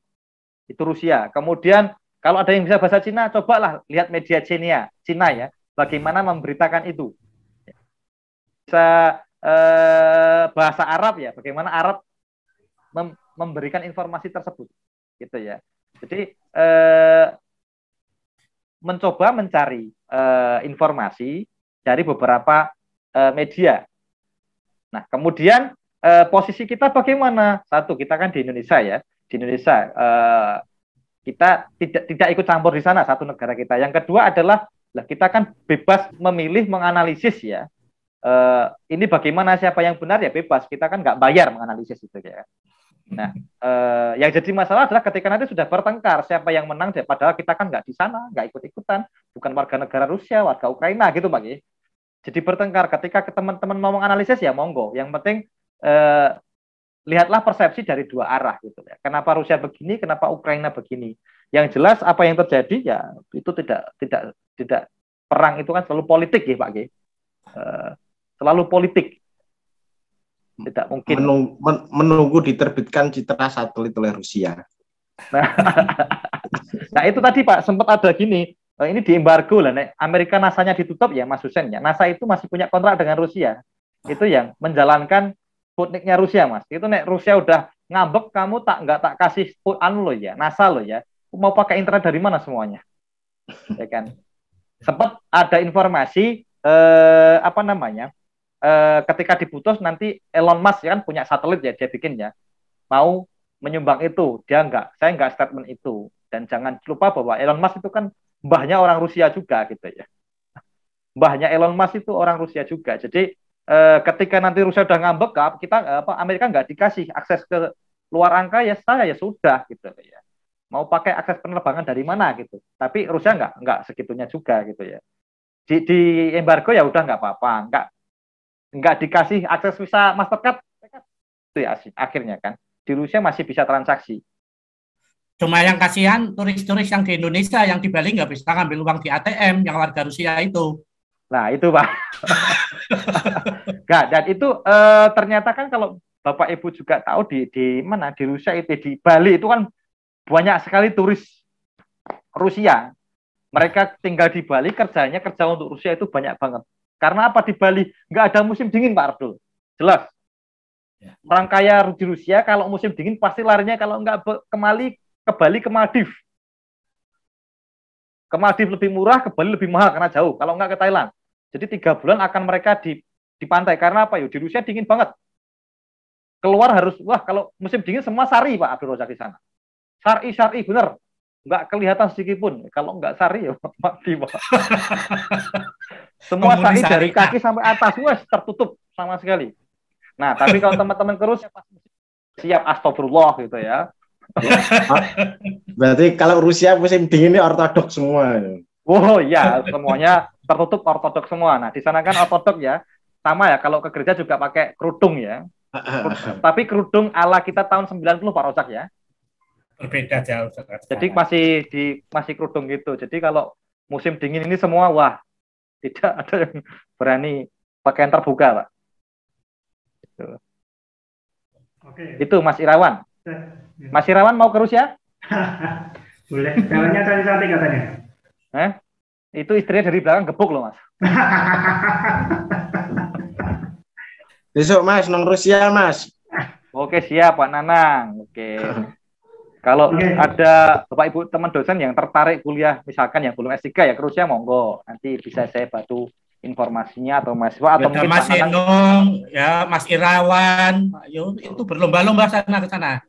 Itu Rusia. Kemudian kalau ada yang bisa bahasa Cina, cobalah lihat media Cina ya, bagaimana memberitakan itu. Bisa bahasa Arab ya, bagaimana Arab memberikan informasi tersebut, gitu ya. Jadi mencoba mencari informasi dari beberapa media. Nah, kemudian posisi kita bagaimana? Satu, kita kan di Indonesia ya. Di Indonesia kita tidak ikut campur di sana, satu negara kita. Yang kedua adalah kita kan bebas memilih menganalisis ya. Ini bagaimana siapa yang benar ya bebas. Kita kan nggak bayar menganalisis itu ya. Nah, yang jadi masalah adalah ketika nanti sudah bertengkar siapa yang menang, padahal kita kan nggak di sana, nggak ikut-ikutan, bukan warga negara Rusia, warga Ukraina gitu Pak. Jadi bertengkar. Ketika teman-teman mau menganalisis ya monggo. Yang penting lihatlah persepsi dari dua arah gitu ya. Kenapa Rusia begini, kenapa Ukraina begini? Yang jelas apa yang terjadi ya itu tidak perang itu kan selalu politik ya Pak. Selalu politik. Tidak mungkin menunggu diterbitkan citra satelit oleh Rusia. Nah itu tadi Pak sempat ada gini. Ini di embargo lah, Amerika NASA-nya ditutup ya Mas Husen ya. NASA itu masih punya kontrak dengan Rusia. Itu yang menjalankan Sputniknya Rusia Mas. Itu nek Rusia udah ngambek kamu nggak kasih lo ya, NASA lo ya. Mau pakai internet dari mana semuanya? Ya kan. Sempat ada informasi ketika diputus nanti Elon Musk ya kan punya satelit ya dia bikin ya. Mau menyumbang itu, saya nggak statement itu. Dan jangan lupa bahwa Elon Musk itu kan mbahnya orang Rusia juga gitu ya. Mbahnya Elon Musk itu orang Rusia juga. Jadi ketika nanti Rusia udah ngambek, Amerika nggak dikasih akses ke luar angka ya sudah gitu ya. Mau pakai akses penerbangan dari mana gitu. Tapi Rusia nggak segitunya juga gitu ya. Di embargo ya udah nggak apa-apa, nggak dikasih akses visa Mastercard itu ya akhirnya kan. Di Rusia masih bisa transaksi. Cuma yang kasihan turis-turis yang di Indonesia yang di Bali nggak bisa ngambil uang di ATM yang warga Rusia itu. Nah itu Pak. Dan itu ternyata kan kalau Bapak Ibu juga tahu di mana di Rusia itu di Bali itu kan banyak sekali turis Rusia. Mereka tinggal di Bali kerja untuk Rusia itu banyak banget. Karena apa di Bali nggak ada musim dingin Pak Abdul. Jelas. Orang kaya di Rusia kalau musim dingin pasti larinya kalau nggak ke Bali ke Maldives. Ke Maldives lebih murah, ke Bali lebih mahal karena jauh. Kalau nggak ke Thailand. Jadi 3 bulan akan mereka di pantai. Karena apa? Di Rusia dingin banget. Keluar harus, kalau musim dingin semua sari Pak Abdul Rozak di sana. Sari bener. Nggak kelihatan sedikit pun. Kalau nggak sari ya mati Pak. Semua sari dari kaki sampai atas, tertutup sama sekali. Nah, tapi kalau teman-teman ke Rusia siap astagfirullah gitu ya. Berarti kalau Rusia musim dingin ini ortodoks semua. Oh iya, semuanya tertutup ortodoks semua. Nah, di sana kan ortodoks ya. Sama ya, kalau ke gereja juga pakai kerudung ya. Tapi kerudung ala kita tahun 90 Pak Rozak ya. Berbeda jauh. Jadi masih kerudung gitu. Jadi kalau musim dingin ini semua tidak ada yang berani pakaian terbuka, Pak. Oke. Itu Mas Irawan. Mas Irawan mau ke Rusia? Boleh. Jalannya cantik-cantik katanya. Itu istrinya dari belakang gebuk loh, Mas. Besok Mas, nong Rusia Mas. Oke, siap Pak Nanang. Oke. Kalau ada Bapak Ibu teman dosen yang tertarik kuliah, misalkan yang belum S3 ya ke Rusia, monggo. Nanti bisa saya bantu informasinya atau mahasiswa atau mungkin Mas Enong, ya Mas Irawan, ayo itu berlomba-lomba sana ke sana.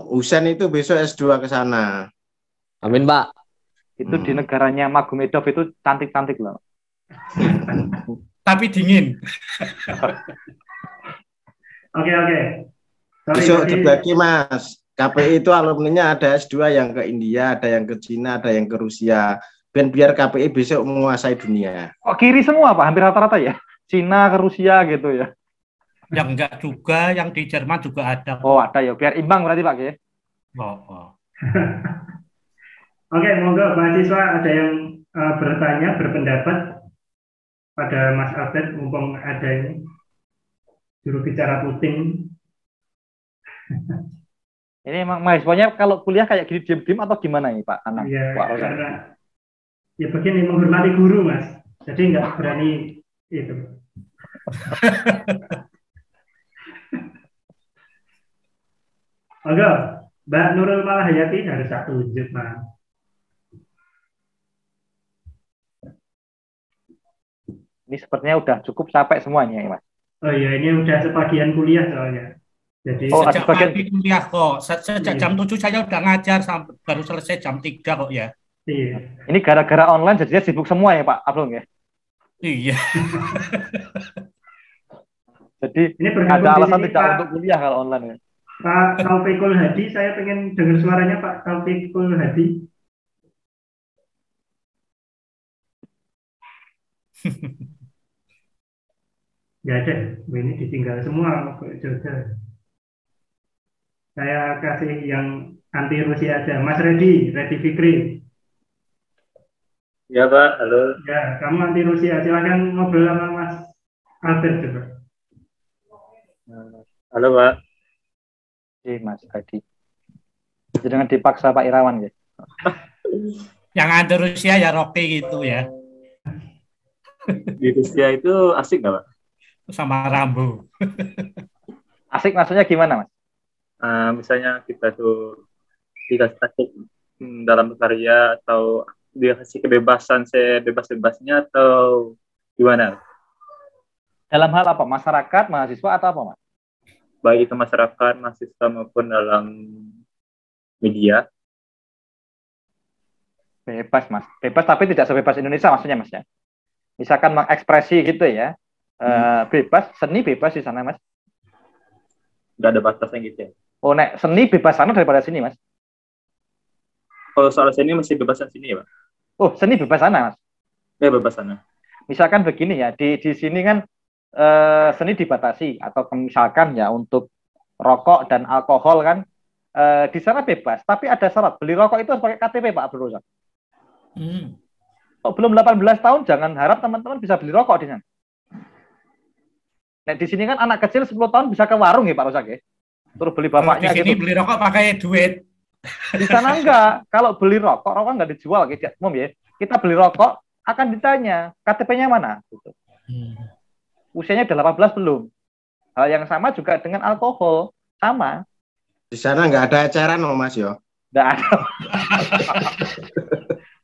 Husen itu besok S2 ke sana. Amin, Pak. Itu di negaranya Magomedov itu cantik-cantik loh. Tapi dingin. Oke. Besok dibagi Mas. KPI itu alumninya ada S2 yang ke India, ada yang ke Cina, ada yang ke Rusia. Biar KPI besok menguasai dunia. Oh, kiri semua Pak, hampir rata-rata ya. Cina ke Rusia gitu ya. Yang enggak juga, yang di Jerman juga ada. Oh, ada ya. Biar imbang berarti Pak ya. Oh. Oke, monggo mahasiswa ada yang bertanya, berpendapat pada Mas Albert, mumpung ada ini juru bicara Putin. Ini emang mahasiswanya kalau kuliah kayak gini diem-diem atau gimana nih Pak Anang? Iya, karena ya begini menghormati guru Mas, jadi nggak berani itu. Oke, Mbak Nurul Malahayati harus satu wujud, Mas. Ini sepertinya udah cukup sampai semuanya ya, Mas. Oh iya, ini udah sebagian kuliah soalnya. Jadi Oh, ada Sejak bagian pagi kuliah kok. Sejak iya, jam 7 saya udah ngajar sampai baru selesai jam 3 kok ya. iya. ini gara-gara online jadinya sibuk semua ya Pak Abdul ya. Iya. Jadi Ini ada bergabung di alasan sini tidak Pak untuk kuliah kalau online ya. Pak Taufikul Hadi. Saya pengen dengar suaranya Pak Taufikul Hadi. Nggak ada. Ini ditinggal semua Pak Jogja. Saya kasih yang anti Rusia aja. Mas Reddy Fikri. Ya Pak, halo. Ya, kamu anti Rusia. Silakan ngobrol sama Mas Albert coba. Halo Pak. Mas Hadi. Jangan dipaksa Pak Irawan ya. Yang ada Rusia ya Rocky gitu ya. Di Rusia itu asik nggak Pak? Sama Rambo. Asik maksudnya gimana Mas? Misalnya kita tuh dikasih asik dalam karya atau dia kasih kebebasan sebebas-bebasnya atau gimana? Dalam hal apa? Masyarakat, mahasiswa atau apa Mas? Baik itu masyarakat, mahasiswa maupun dalam media. Bebas Mas. Bebas tapi tidak sebebas Indonesia maksudnya Mas ya. Misalkan mengekspresi gitu ya. Bebas, seni bebas di sana Mas. Nggak ada batasnya gitu ya. Oh, nek seni bebas sana daripada sini Mas. Kalau soal seni masih bebasan sini ya Pak? Oh, seni bebas sana Mas. Ya bebas sana. Misalkan begini ya, di sini kan seni dibatasi atau misalkan ya untuk rokok dan alkohol kan di sana bebas, tapi ada syarat beli rokok itu harus pakai KTP Pak Abdul Rozak. Belum 18 tahun jangan harap teman-teman bisa beli rokok di sana. Nah, di sini kan anak kecil 10 tahun bisa ke warung ya Pak Rozak ya. Terus beli bapaknya di sini gitu. beli rokok pakai duit. Di sana enggak. Kalau beli rokok enggak dijual gitu ya. Kita beli rokok akan ditanya KTP-nya mana gitu. Usianya udah 18 belum. Hal yang sama juga dengan alkohol, sama. Di sana nggak ada eceran loh Mas yo. Nggak ada.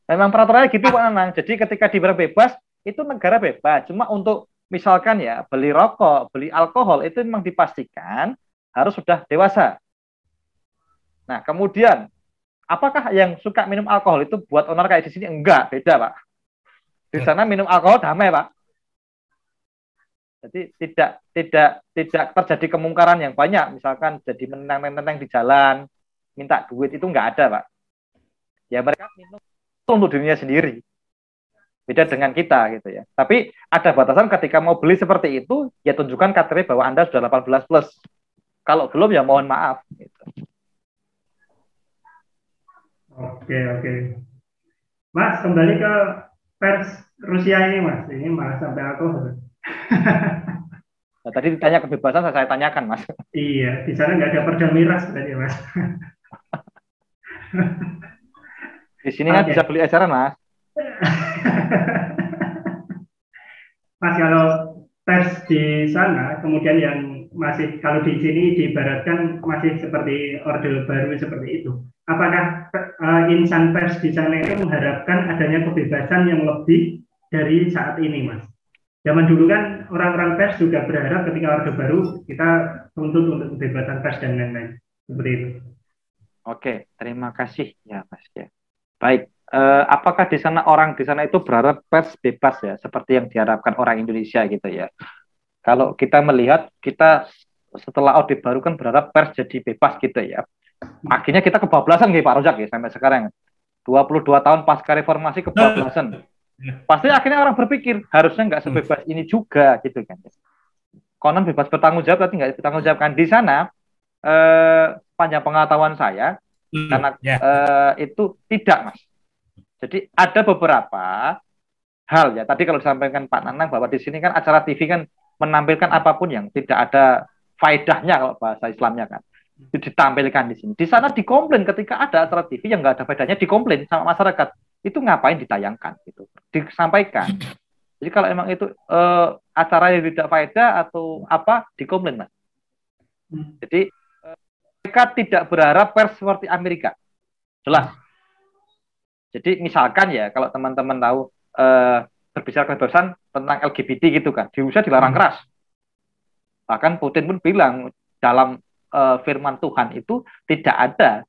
Memang peraturannya gitu Pak Nanang. Jadi ketika diberi bebas, itu negara bebas. Cuma untuk misalkan ya beli rokok, beli alkohol itu memang dipastikan harus sudah dewasa. Nah, kemudian apakah yang suka minum alkohol itu buat owner kayak di sini? Enggak, beda Pak. Di sana minum alkohol damai Pak. Jadi tidak terjadi kemungkaran yang banyak, misalkan jadi menentang di jalan, minta duit itu enggak ada Pak. Ya mereka minum untuk dirinya sendiri. Beda dengan kita gitu ya. Tapi ada batasan ketika mau beli seperti itu, ya tunjukkan KTP bahwa Anda sudah 18 plus. Kalau belum ya mohon maaf. Gitu. Oke. Mas, kembali ke pers Rusia ini Mas. Ini malah sampai alkohol. Nah, tadi ditanya kebebasan, saya tanyakan Mas. Iya, di sana nggak ada perda miras tadi Mas. Di sini kan bisa beli eceran Mas. Mas, kalau pers di sana, kemudian yang masih kalau di sini diibaratkan masih seperti Orde Baru seperti itu. Apakah insan pers di sana itu mengharapkan adanya kebebasan yang lebih dari saat ini, Mas? Zaman dulu kan orang-orang pers juga berharap ketika Orde Baru kita tuntut untuk kebebasan pers dan lain-lain. Seperti itu. Oke, terima kasih ya Mas ya. Baik, apakah di sana orang di sana itu berharap pers bebas ya, seperti yang diharapkan orang Indonesia gitu ya? Kalau kita melihat, kita setelah Orde Baru kan berharap pers jadi bebas gitu ya. Akhirnya kita kebablasan gitu Pak Rojak ya sampai sekarang. 22 tahun pasca reformasi kebablasan. Pasti akhirnya orang berpikir harusnya nggak sebebas ini juga gitu kan. Konon bebas bertanggung jawab tapi nggak bertanggung jawab kan. Di sana panjang pengetahuan saya karena itu tidak Mas. Jadi ada beberapa hal ya. Tadi kalau disampaikan Pak Nanang bahwa di sini kan acara TV kan menampilkan apapun yang tidak ada faedahnya kalau bahasa Islamnya kan. Itu ditampilkan di sini. Di sana dikomplain ketika ada acara TV yang nggak ada faedahnya, dikomplain sama masyarakat. Itu ngapain ditayangkan gitu. Disampaikan. Jadi kalau emang itu acara yang tidak faedah atau apa dikomplain Mas. Jadi mereka tidak berharap pers seperti Amerika. Jelas. Jadi misalkan ya, kalau teman-teman tahu berbicara kebebasan tentang LGBT gitu kan, di Rusia dilarang keras. Bahkan Putin pun bilang dalam firman Tuhan itu tidak ada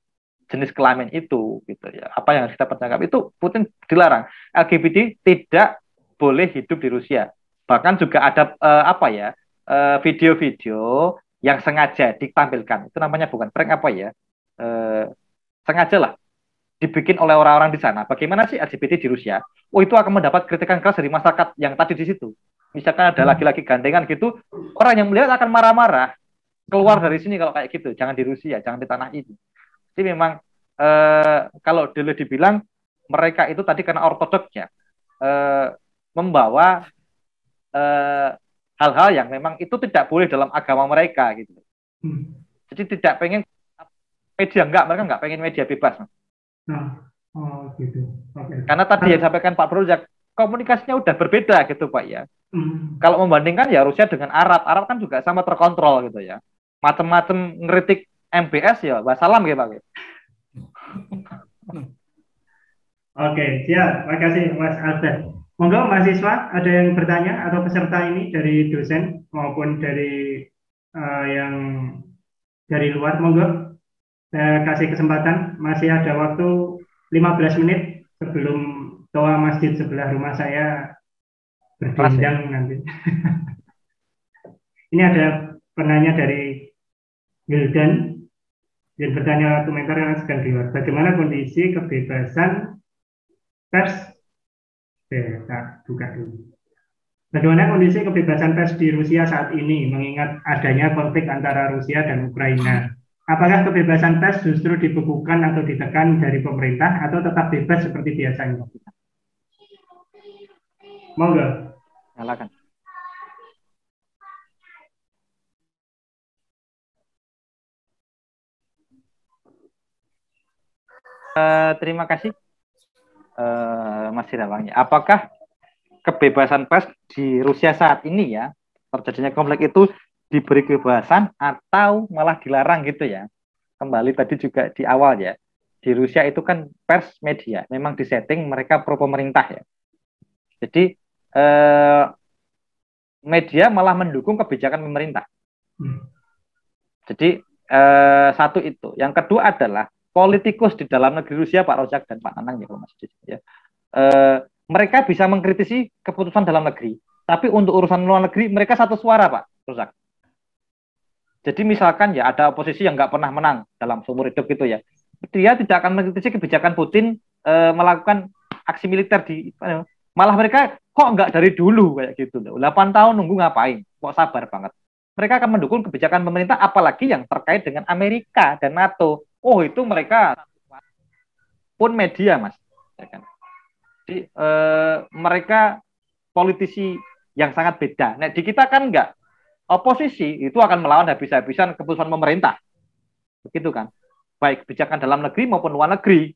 jenis kelamin itu, gitu ya. Apa yang harus kita percakapan itu Putin dilarang. LGBT tidak boleh hidup di Rusia. Bahkan juga ada video-video yang sengaja ditampilkan. Itu namanya bukan prank sengaja lah dibikin oleh orang-orang di sana. Bagaimana sih LGBT di Rusia? Oh, itu akan mendapat kritikan keras dari masyarakat yang tadi di situ. Misalkan ada laki-laki gandengan gitu, orang yang melihat akan marah-marah. Keluar dari sini kalau kayak gitu, jangan di Rusia, jangan di tanah ini. Jadi memang kalau dulu dibilang mereka itu tadi karena ortodoksnya membawa hal-hal yang memang itu tidak boleh dalam agama mereka gitu. Jadi tidak pengen media mereka nggak pengen media bebas. Gitu. Okay. Karena tadi yang disampaikan Pak Brojak, komunikasinya udah berbeda gitu Pak ya. Kalau membandingkan ya Rusia dengan Arab kan juga sama terkontrol gitu ya. Macam-macam ngeritik MBS ya, wassalam ya Pak. Oke, siap. Terima kasih Mas Albert. Monggo mahasiswa ada yang bertanya atau peserta ini dari dosen maupun dari yang dari luar, monggo. Saya kasih kesempatan, masih ada waktu 15 menit sebelum toa masjid sebelah rumah saya berdendang nanti. Ini ada penanya dari Wildan yang bertanya komentar yang sedang di luar. Bagaimana kondisi kebebasan pers? Buka dulu. Bagaimana kondisi kebebasan pers di Rusia saat ini mengingat adanya konflik antara Rusia dan Ukraina? Apakah kebebasan pers justru dibekukan atau ditekan dari pemerintah atau tetap bebas seperti biasanya? Monggo. Silakan. Terima kasih Mas Irawangi. Apakah kebebasan pers di Rusia saat ini ya, terjadinya konflik itu diberi kebebasan atau malah dilarang gitu ya? Kembali tadi juga di awal ya, di Rusia itu kan pers media memang disetting mereka pro pemerintah ya. Jadi media malah mendukung kebijakan pemerintah. Jadi satu itu. Yang kedua adalah politikus di dalam negeri Rusia, Pak Rojak dan Pak Nanang ya kalau masih ya. Mereka bisa mengkritisi keputusan dalam negeri, tapi untuk urusan luar negeri mereka satu suara, Pak Rojak. Jadi misalkan ya ada oposisi yang nggak pernah menang dalam seumur hidup gitu ya, dia tidak akan mengkritisi kebijakan Putin melakukan aksi militer malah mereka kok nggak dari dulu kayak gitu, 8 tahun nunggu ngapain, kok sabar banget. Mereka akan mendukung kebijakan pemerintah, apalagi yang terkait dengan Amerika dan NATO. Oh itu mereka pun media Mas, ya kan? Jadi mereka politisi yang sangat beda. Nah di kita kan enggak. Oposisi itu akan melawan habis-habisan keputusan pemerintah, begitu kan? Baik kebijakan dalam negeri maupun luar negeri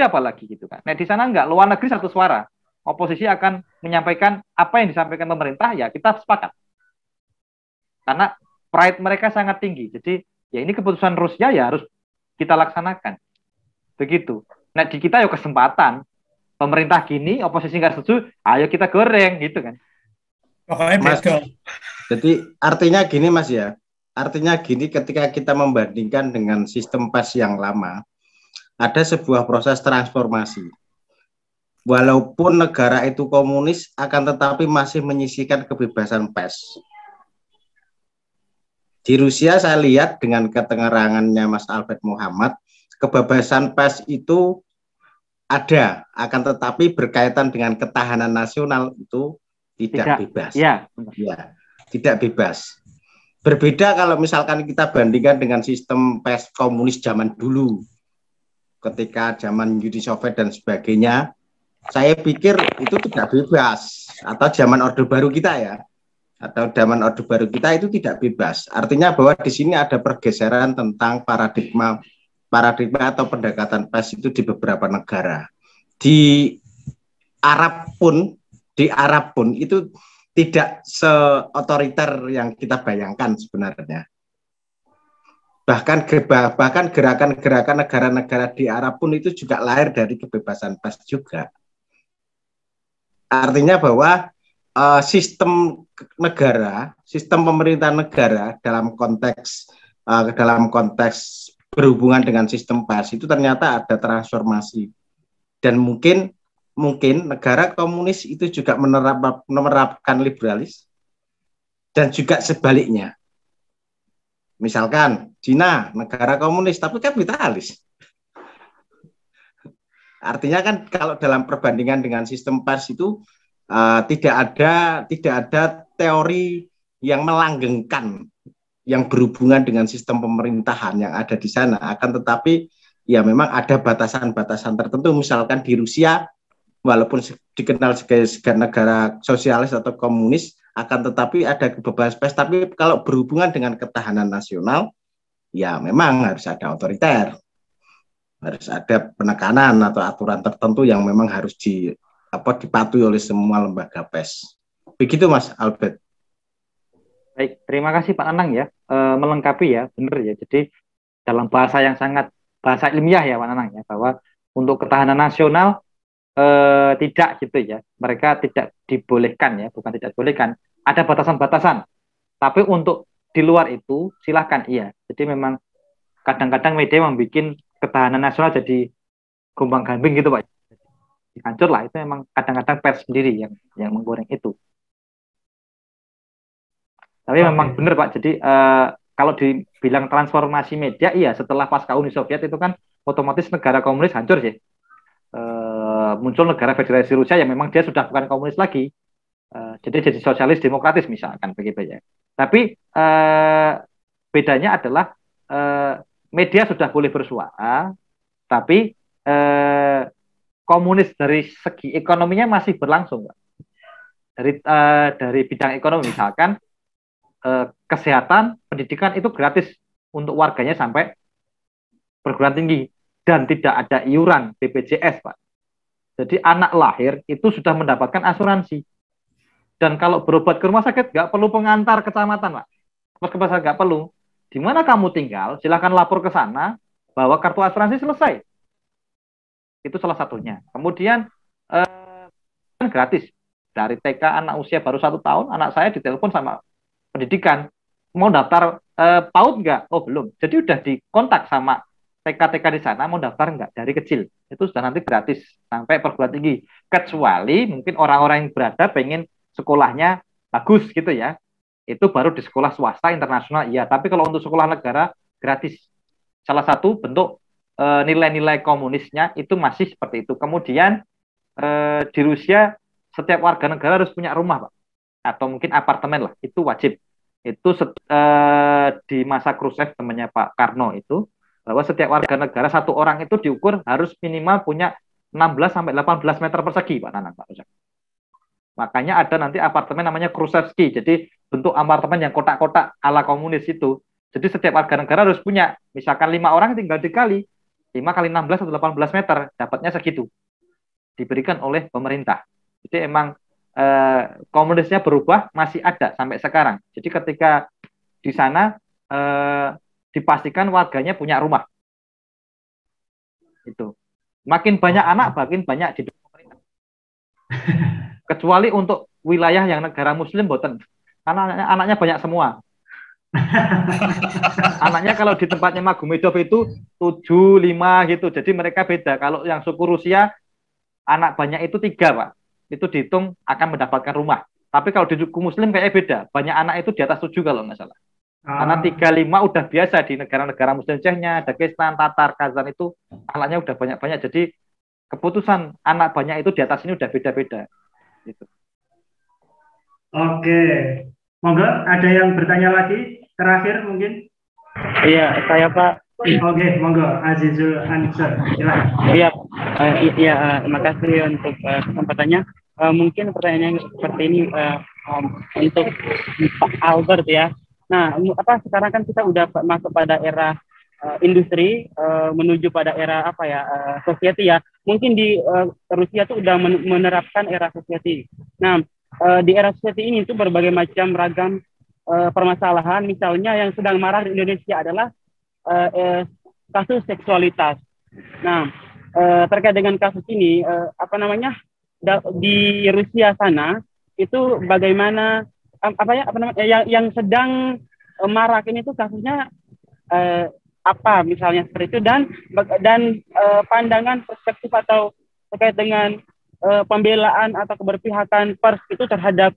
apalagi gitu kan? Nah di sana enggak, luar negeri satu suara, oposisi akan menyampaikan apa yang disampaikan pemerintah ya kita sepakat, karena pride mereka sangat tinggi. Jadi ya ini keputusan Rusia ya harus kita laksanakan, begitu. Nah di kita ya kesempatan, pemerintah gini, oposisi nggak setuju, ayo kita goreng gitu kan? Mas, jadi artinya gini Mas ya, artinya gini ketika kita membandingkan dengan sistem pers yang lama, ada sebuah proses transformasi. Walaupun negara itu komunis, akan tetapi masih menyisihkan kebebasan pers. Di Rusia saya lihat dengan keterangannya Mas Albert Muhammad, kebebasan pers itu ada, akan tetapi berkaitan dengan ketahanan nasional itu tidak bebas. Ya, tidak bebas. Berbeda kalau misalkan kita bandingkan dengan sistem pers komunis zaman dulu, ketika zaman Uni Soviet dan sebagainya, saya pikir itu tidak bebas. Atau zaman Orde Baru kita ya, atau zaman Orde Baru kita itu tidak bebas. Artinya bahwa di sini ada pergeseran tentang paradigma atau pendekatan pers itu di beberapa negara. Di Arab pun itu tidak seotoriter yang kita bayangkan sebenarnya. bahkan gerakan-gerakan negara-negara di Arab pun itu juga lahir dari kebebasan pers juga. Artinya bahwa sistem negara, sistem pemerintahan negara dalam konteks berhubungan dengan sistem pers itu ternyata ada transformasi, dan mungkin negara komunis itu juga menerapkan liberalis dan juga sebaliknya. Misalkan Cina negara komunis tapi kapitalis. Artinya kan kalau dalam perbandingan dengan sistem pers itu tidak ada teori yang melanggengkan yang berhubungan dengan sistem pemerintahan yang ada di sana. Akan tetapi ya memang ada batasan-batasan tertentu. Misalkan di Rusia walaupun dikenal sebagai negara sosialis atau komunis, akan tetapi ada kebebasan pers. Tapi kalau berhubungan dengan ketahanan nasional, ya memang harus ada otoriter, harus ada penekanan atau aturan tertentu yang memang harus dipatuhi oleh semua lembaga pers. Begitu Mas Albert. Baik, terima kasih Pak Anang ya, melengkapi ya, benar ya. Jadi dalam bahasa yang sangat bahasa ilmiah ya Pak Anang ya, bahwa untuk ketahanan nasional tidak gitu ya, mereka tidak dibolehkan ya, bukan tidak dibolehkan, ada batasan-batasan. Tapi untuk di luar itu silahkan iya. Jadi memang kadang-kadang media membuat ketahanan nasional jadi gombang-gambing gitu Pak. Hancur lah, itu memang kadang-kadang pers sendiri yang menggoreng itu. Tapi memang benar Pak. Jadi kalau dibilang transformasi media, iya setelah pasca Uni Soviet itu kan otomatis negara komunis hancur sih. Muncul negara Federasi Rusia yang memang dia sudah bukan komunis lagi, jadi sosialis demokratis misalkan begitu ya. Tapi bedanya adalah media sudah boleh bersuara, tapi komunis dari segi ekonominya masih berlangsung, Pak. Dari bidang ekonomi misalkan kesehatan, pendidikan itu gratis untuk warganya sampai perguruan tinggi dan tidak ada iuran BPJS, Pak. Jadi anak lahir itu sudah mendapatkan asuransi. Dan kalau berobat ke rumah sakit nggak perlu pengantar kecamatan, Pak. Puskesmas nggak perlu. Di mana kamu tinggal, silahkan lapor ke sana, bawa kartu asuransi, selesai. Itu salah satunya. Kemudian kan gratis. Dari TK anak usia baru 1 tahun, anak saya ditelepon sama pendidikan. Mau daftar PAUD nggak? Oh belum. Jadi udah dikontak sama TK-TK di sana, mau daftar nggak dari kecil. Itu sudah nanti gratis sampai perguruan tinggi. Kecuali mungkin orang-orang yang berada pengen sekolahnya bagus gitu ya. Itu baru di sekolah swasta internasional, iya. Tapi kalau untuk sekolah negara gratis. Salah satu bentuk nilai-nilai komunisnya itu masih seperti itu. Kemudian di Rusia setiap warga negara harus punya rumah, Pak. Atau mungkin apartemen lah, itu wajib. Itu di masa Khrushchev temannya Pak Karno itu, bahwa setiap warga negara satu orang itu diukur harus minimal punya 16 sampai 18 meter persegi, Pak Nanang, Pak. Makanya ada nanti apartemen namanya Khrushchevsky. Jadi bentuk apartemen yang kotak-kotak ala komunis itu. Jadi setiap warga negara harus punya, misalkan 5 orang tinggal dikali 5 kali 16 atau 18 meter, dapatnya segitu. Diberikan oleh pemerintah. Jadi emang komunisnya berubah, masih ada sampai sekarang. Jadi ketika di sana dipastikan warganya punya rumah. Itu. Makin banyak anak, makin banyak di pemerintah. Kecuali untuk wilayah yang negara muslim boten. Karena anaknya banyak semua. Anaknya kalau di tempatnya Magomedov itu 7, 5 gitu. Jadi mereka beda. Kalau yang suku Rusia anak banyak itu 3, Pak. Itu dihitung akan mendapatkan rumah. Tapi kalau di suku muslim kayaknya beda. Banyak anak itu di atas 7 kalau nggak salah. Karena 3, 5 udah biasa di negara-negara muslim, Chechnya, Dagestan, Tatar, Kazan itu anaknya udah banyak-banyak. Jadi keputusan anak banyak itu di atas ini udah beda-beda. Gitu. Oke, monggo ada yang bertanya lagi terakhir mungkin? Iya, saya Pak. Oke, monggo Azizul Ansor, silakan. Iya, makasih untuk kesempatannya. Mungkin pertanyaannya seperti ini untuk Pak Albert ya. Nah, sekarang kan kita udah masuk pada era industri, menuju pada era society ya. Mungkin di Rusia tuh udah menerapkan era society. Nah, di era society ini tuh berbagai macam ragam permasalahan. Misalnya yang sedang marak di Indonesia adalah eh, eh, kasus seksualitas. Nah, terkait dengan kasus ini, apa namanya, di Rusia sana itu bagaimana, apa namanya, yang sedang marak ini tuh kasusnya apa misalnya seperti itu, dan pandangan perspektif atau terkait dengan pembelaan atau keberpihakan pers itu terhadap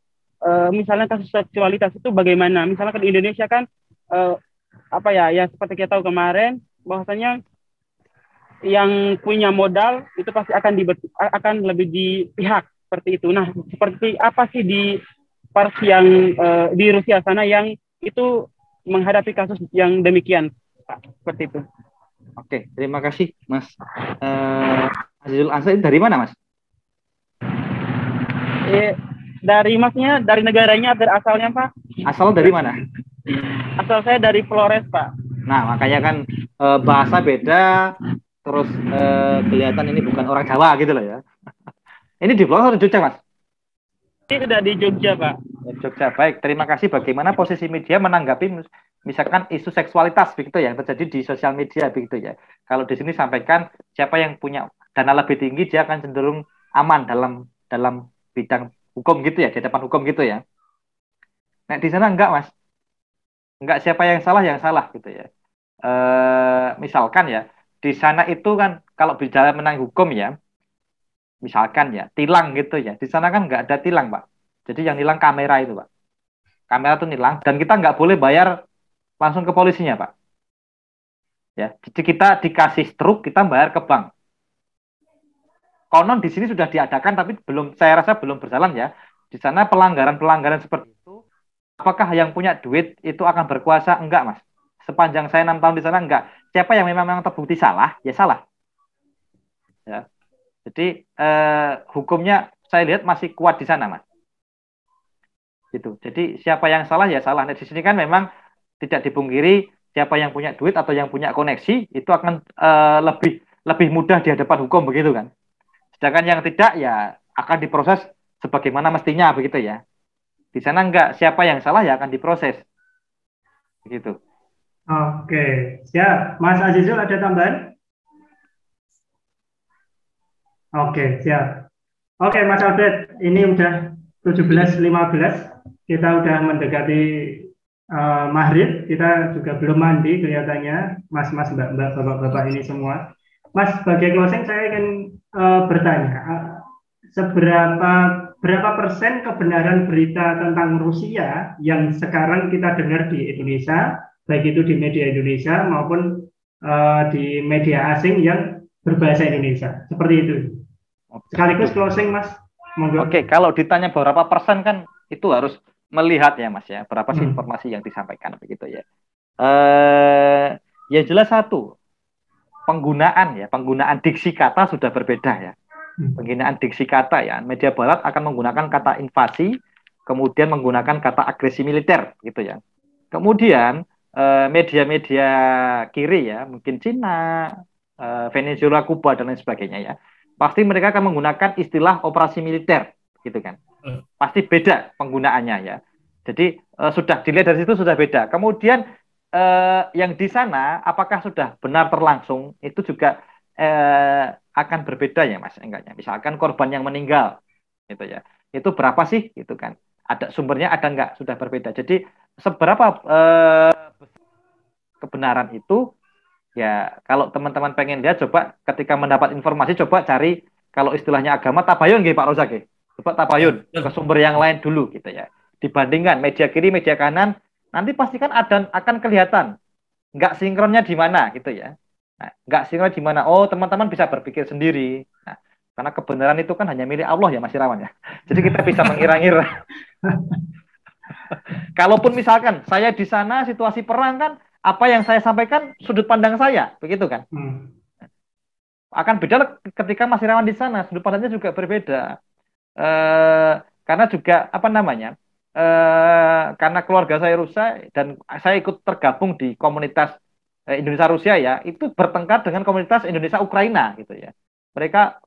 misalnya kasus seksualitas itu bagaimana? Misalnya di Indonesia kan apa ya, ya seperti kita tahu kemarin bahwasanya yang punya modal itu pasti akan lebih di pihak seperti itu. Nah, seperti apa sih di pers yang di Rusia sana yang itu menghadapi kasus yang demikian, Pak? Seperti itu. Oke, terima kasih Mas Azizul Ansari. Dari mana Mas? Dari Masnya, dari negaranya, asalnya Pak? Asal dari mana? Asal saya dari Flores, Pak. Nah, makanya kan bahasa beda, terus kelihatan ini bukan orang Jawa gitu loh ya. Ini di Flores atau Jogja Mas? Ini sudah di Jogja, Pak. Jogja, baik. Terima kasih. Bagaimana posisi media menanggapi misalkan isu seksualitas begitu ya, yang terjadi di sosial media begitu ya. Kalau di sini sampaikan siapa yang punya dana lebih tinggi dia akan cenderung aman dalam bidang hukum gitu ya, di depan hukum gitu ya. Nah, di sana enggak Mas. Enggak, siapa yang salah gitu ya. Misalkan ya, di sana itu kan kalau bicara menang hukum ya, misalkan ya tilang gitu ya, di sana kan nggak ada tilang Pak. Jadi yang nilang kamera itu Pak. Kamera tuh nilang dan kita nggak boleh bayar langsung ke polisinya Pak. Ya, jadi kita dikasih struk, kita bayar ke bank. Konon di sini sudah diadakan tapi saya rasa belum berjalan ya. Di sana pelanggaran seperti itu, apakah yang punya duit itu akan berkuasa? Enggak Mas. Sepanjang saya 6 tahun di sana enggak. Siapa yang memang terbukti salah, ya salah. Ya. Jadi hukumnya saya lihat masih kuat di sana Mas. Gitu. Jadi siapa yang salah ya salah. Nah, di sini kan memang tidak dipungkiri siapa yang punya duit atau yang punya koneksi itu akan lebih mudah di hadapan hukum begitu kan. Sedangkan yang tidak ya akan diproses sebagaimana mestinya begitu ya. Di sana enggak, siapa yang salah ya akan diproses. Begitu. Oke, siap. Mas Azizul ada tambahan? Oke, siap. Oke, Mas Albert, ini udah 17.15. Kita udah mendekati maghrib. Kita juga belum mandi kelihatannya. Mas-mas, mbak-mbak, bapak-bapak ini semua. Mas, sebagai closing saya ingin bertanya, berapa persen kebenaran berita tentang Rusia yang sekarang kita dengar di Indonesia, baik itu di media Indonesia maupun di media asing yang berbahasa Indonesia, seperti itu. Sekaligus closing Mas. Monggo. Oke, kalau ditanya berapa persen kan itu harus melihat ya Mas ya, berapa sih informasi yang disampaikan begitu ya. Ya jelas satu, penggunaan diksi kata sudah berbeda ya. Penggunaan diksi kata ya, media barat akan menggunakan kata invasi, kemudian menggunakan kata agresi militer gitu ya. Kemudian media-media kiri ya, mungkin Cina, Venezuela, Kuba dan lain sebagainya ya, pasti mereka akan menggunakan istilah operasi militer gitu kan. Pasti beda penggunaannya ya. Jadi sudah dilihat dari situ sudah beda. Kemudian yang di sana apakah sudah benar terlangsung itu juga akan berbeda ya Mas enggaknya. Misalkan korban yang meninggal gitu ya. Itu berapa sih gitu kan. Ada sumbernya ada enggak sudah berbeda. Jadi seberapa kebenaran itu ya kalau teman-teman pengen lihat coba ketika mendapat informasi coba cari kalau istilahnya agama tabayun nggih Pak Rozak nggih. Coba tabayun ke sumber yang lain dulu gitu ya. Dibandingkan media kiri, media kanan nanti pasti kan akan kelihatan nggak sinkronnya di mana gitu ya. Nah, nggak sinkron di mana. Oh, teman-teman bisa berpikir sendiri. Nah, karena kebenaran itu kan hanya milik Allah ya Mas Irawan ya. Jadi kita bisa mengira-ngira. Kalaupun misalkan saya di sana situasi perang kan apa yang saya sampaikan sudut pandang saya, begitu kan? Akan beda ketika Mas Irawan di sana, sudut pandangnya juga berbeda. Karena juga apa namanya? Karena keluarga saya Rusia dan saya ikut tergabung di komunitas Indonesia Rusia ya, itu bertengkar dengan komunitas Indonesia Ukraina gitu ya. Mereka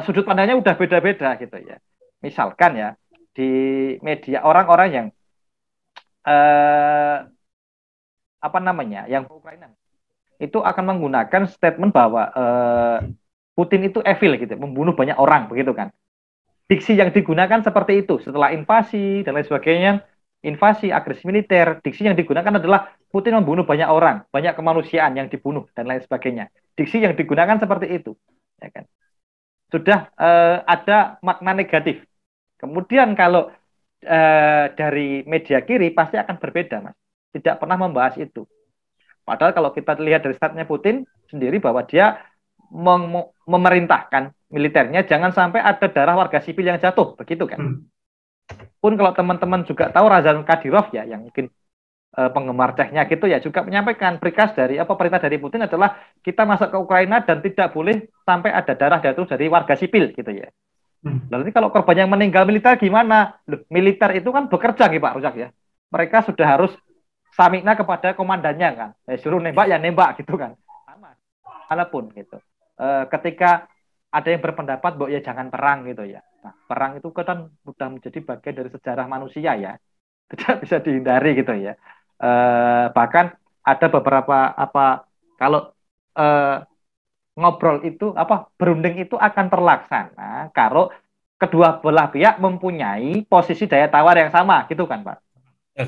sudut pandangnya udah beda-beda gitu ya. Misalkan ya di media orang-orang yang apa namanya yang Ukraina itu akan menggunakan statement bahwa Putin itu evil gitu, membunuh banyak orang begitu kan. Diksi yang digunakan seperti itu setelah invasi dan lain sebagainya, invasi, agresi militer, diksi yang digunakan adalah Putin membunuh banyak orang, banyak kemanusiaan yang dibunuh dan lain sebagainya. Diksi yang digunakan seperti itu, ya kan. Sudah ada makna negatif. Kemudian kalau dari media kiri pasti akan berbeda, Mas. Tidak pernah membahas itu. Padahal kalau kita lihat dari statementnya Putin sendiri bahwa dia memerintahkan militernya jangan sampai ada darah warga sipil yang jatuh, begitu kan? Pun kalau teman-teman juga tahu Ramzan Kadyrov ya, yang mungkin penggemar Ceknya gitu ya, juga menyampaikan perintah dari Putin adalah kita masuk ke Ukraina dan tidak boleh sampai ada darah jatuh dari warga sipil gitu ya. Lalu kalau korban yang meninggal militer gimana? Loh, militer itu kan bekerja gitu Pak Ruzak ya. Mereka sudah harus samikna kepada komandannya kan. Suruh nembak ya nembak gitu kan. Sama. Walaupun gitu. Ketika ada yang berpendapat bahwa ya jangan perang gitu ya. Nah, perang itu kan sudah menjadi bagian dari sejarah manusia ya. Tidak bisa dihindari gitu ya. Bahkan ada beberapa kalau ngobrol itu berunding itu akan terlaksana kalau kedua belah pihak mempunyai posisi daya tawar yang sama gitu kan Pak.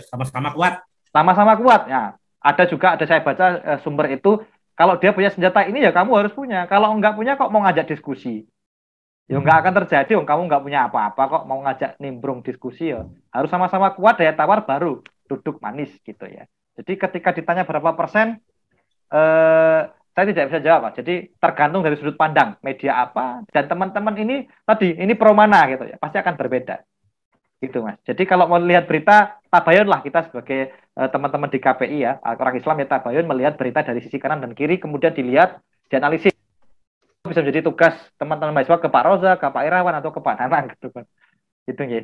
Sama-sama kuat. Sama-sama kuat ya. Ada saya baca sumber itu kalau dia punya senjata ini ya kamu harus punya. Kalau enggak punya kok mau ngajak diskusi. Ya enggak akan terjadi, kamu enggak punya apa-apa kok mau ngajak nimbrung diskusi ya. Harus sama-sama kuat daya tawar baru duduk manis gitu ya. Jadi ketika ditanya berapa persen saya tidak bisa jawab, Pak. Jadi tergantung dari sudut pandang media apa dan teman-teman ini pro mana gitu ya. Pasti akan berbeda. Gitu Mas. Jadi kalau mau lihat berita tabayun lah kita sebagai teman-teman di KPI ya, orang Islam ya tabayun melihat berita dari sisi kanan dan kiri kemudian dilihat, dianalisis. Bisa menjadi tugas teman-teman mahasiswa ke Pak Roza, ke Pak Irawan atau ke Pak Nanang gitu kan. Gitu ya.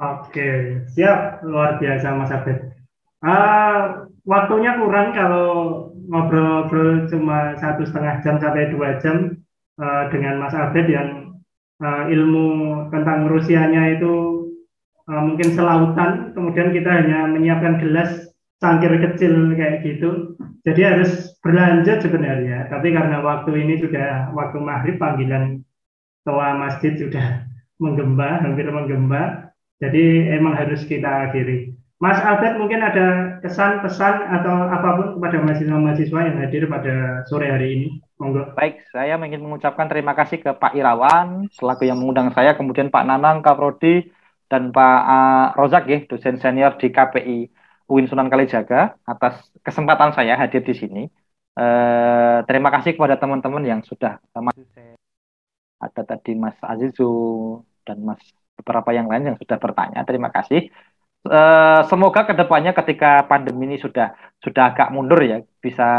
Oke, siap, luar biasa Mas Abed. Waktunya kurang kalau ngobrol-ngobrol cuma 1,5 jam sampai 2 jam dengan Mas Abed yang ilmu tentang Rusianya itu mungkin selautan, kemudian kita hanya menyiapkan gelas cangkir kecil kayak gitu, jadi harus berlanjut sebenarnya, tapi karena waktu ini sudah waktu maghrib, panggilan toa masjid sudah hampir menggembah, jadi emang harus kita akhiri. Mas Albert mungkin ada kesan, pesan atau apapun kepada mahasiswa-mahasiswa yang hadir pada sore hari ini. Monggo. Baik, saya ingin mengucapkan terima kasih ke Pak Irawan selaku yang mengundang saya, kemudian Pak Nanang, Kaprodi, dan Pak Rozak ya, dosen senior di KPI UIN Sunan Kalijaga atas kesempatan saya hadir di sini. Terima kasih kepada teman-teman yang sudah ada tadi Mas Azizu dan beberapa yang lain yang sudah bertanya. Terima kasih. Semoga kedepannya ketika pandemi ini sudah agak mundur ya, bisa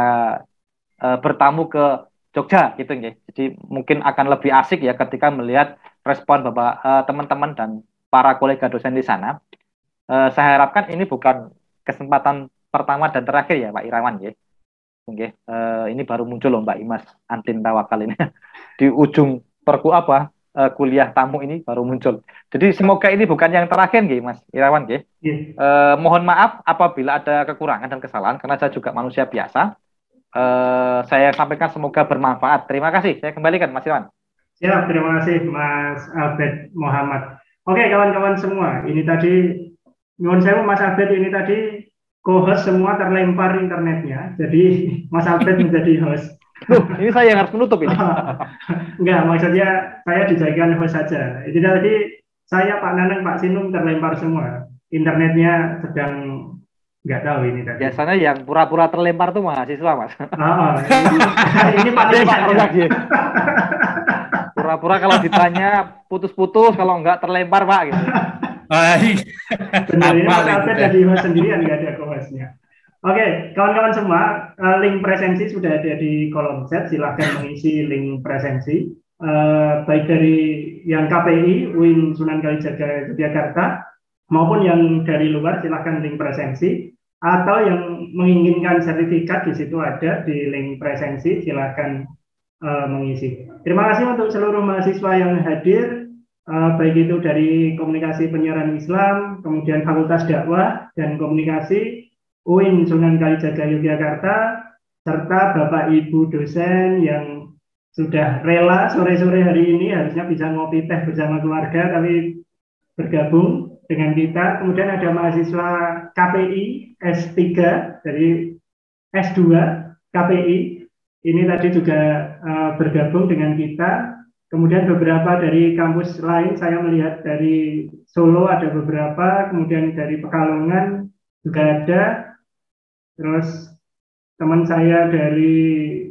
bertamu ke Jogja gitu ya. Jadi mungkin akan lebih asik ya ketika melihat respon Bapak teman-teman dan para kolega dosen di sana. Saya harapkan ini bukan kesempatan pertama dan terakhir ya Pak Irawan ya. Oke, ini baru muncul loh Mbak Imas Antin Tawakal ini di ujung kuliah tamu ini baru muncul. Jadi semoga ini bukan yang terakhir nggih Mas Irawan nggih. Mohon maaf apabila ada kekurangan dan kesalahan karena saya juga manusia biasa. Saya sampaikan semoga bermanfaat. Terima kasih. Saya kembalikan Mas Irawan. Siap, terima kasih Mas Albert Muhammad. Oke kawan-kawan semua, ini tadi nyuwun sewu Mas Albert ini tadi co-host semua terlempar internetnya. Jadi Mas Albert menjadi host. Ini saya yang harus menutup ini. Enggak, maksudnya saya dijadikan host saja. Itu tadi saya, Pak Nanang, Pak Sinung terlempar semua. Internetnya sedang nggak tahu ini tadi. Biasanya yang pura-pura terlempar tuh mahasiswa Mas. Ini Pak Rozak. Pura-pura kalau ditanya putus-putus, kalau nggak terlempar Pak gitu. Benar, ini Mas Albert jadi host sendirian, nggak ada co-hostnya. Oke, kawan-kawan semua, link presensi sudah ada di kolom chat. Silahkan mengisi link presensi, baik dari yang KPI UIN Sunan Kalijaga Yogyakarta maupun yang dari luar. Silahkan link presensi, atau yang menginginkan sertifikat di situ ada di link presensi. Silahkan mengisi. Terima kasih untuk seluruh mahasiswa yang hadir, baik itu dari Komunikasi Penyiaran Islam, kemudian Fakultas Dakwah dan Komunikasi UIN Sunan Kalijaga Yogyakarta, serta Bapak Ibu dosen yang sudah rela sore-sore hari ini harusnya bisa ngopi teh bersama keluarga tapi bergabung dengan kita. Kemudian ada mahasiswa KPI S3 dari S2 KPI ini tadi juga bergabung dengan kita. Kemudian beberapa dari kampus lain saya melihat dari Solo ada beberapa, kemudian dari Pekalongan juga ada. Terus teman saya dari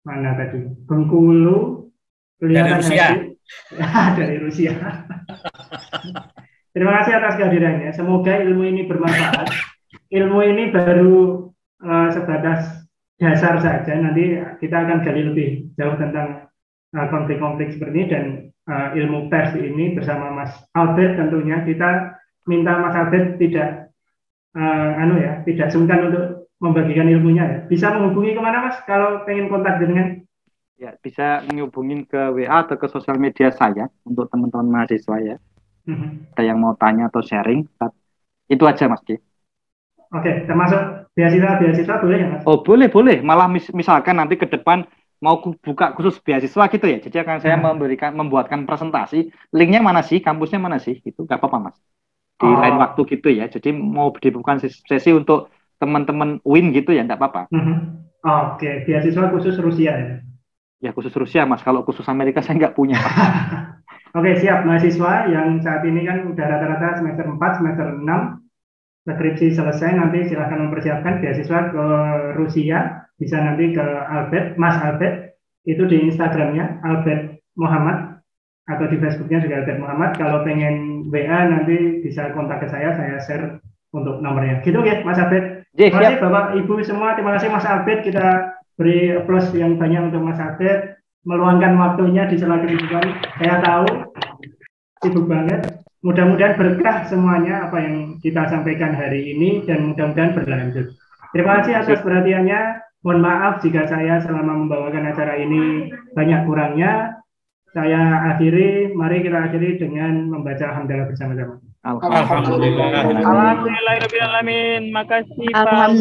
mana tadi? Bengkulu kelihatan Dari Rusia. dari Rusia. Terima kasih atas kehadirannya. Semoga ilmu ini bermanfaat. Ilmu ini baru sebatas dasar saja. Nanti kita akan gali lebih jauh tentang konflik-konflik seperti ini dan ilmu pers ini bersama Mas Albert tentunya. Kita minta Mas Albert tidak tidak sungkan untuk membagikan ilmunya ya. Bisa menghubungi kemana Mas kalau pengen kontak dengan? Ya, bisa menghubungin ke WA atau ke sosial media saya untuk teman-teman mahasiswa ya. Ada yang mau tanya atau sharing, itu aja Mas Ki. Oke, termasuk beasiswa boleh ya Mas? Oh boleh. Malah misalkan nanti ke depan mau buka khusus beasiswa gitu ya. Jadi akan saya membuatkan presentasi. Linknya mana sih? Kampusnya mana sih? Itu nggak apa-apa Mas. Di lain waktu gitu ya. Jadi mau dibuka sesi untuk teman-teman UIN gitu ya, nggak apa-apa. Oke, beasiswa khusus Rusia ya? Ya khusus Rusia Mas. Kalau khusus Amerika saya nggak punya. Oke, siap. Mahasiswa yang saat ini kan udah rata-rata semester 4, semester 6, skripsi selesai, nanti silahkan mempersiapkan beasiswa ke Rusia. Bisa nanti ke Albert, Mas Albert, itu di Instagramnya, Albert Muhammad, atau di Facebooknya juga Albert Muhammad. Kalau pengen WA nanti bisa kontak ke saya share untuk nomornya. Gitu ya, Mas Albert. Terima kasih Bapak Ibu semua, terima kasih Mas Albert. Kita beri aplaus yang banyak untuk Mas Albert meluangkan waktunya di sela kesibukan. Saya tahu sibuk banget. Mudah-mudahan berkah semuanya apa yang kita sampaikan hari ini dan mudah-mudahan berlanjut. Terima kasih atas perhatiannya. Mohon maaf jika saya selama membawakan acara ini banyak kurangnya. Saya akhiri, mari kita akhiri dengan membaca hamdalah bersama-sama. Alhamdulillahirrahmanirrahim. Makasih Pak.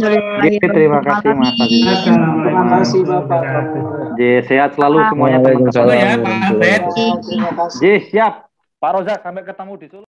Terima kasih Mas. Terima kasih Bapak. Sehat selalu semuanya teman-teman. Ya, Pak Albert. Siap. Pak Roza, sampai ketemu di Solo.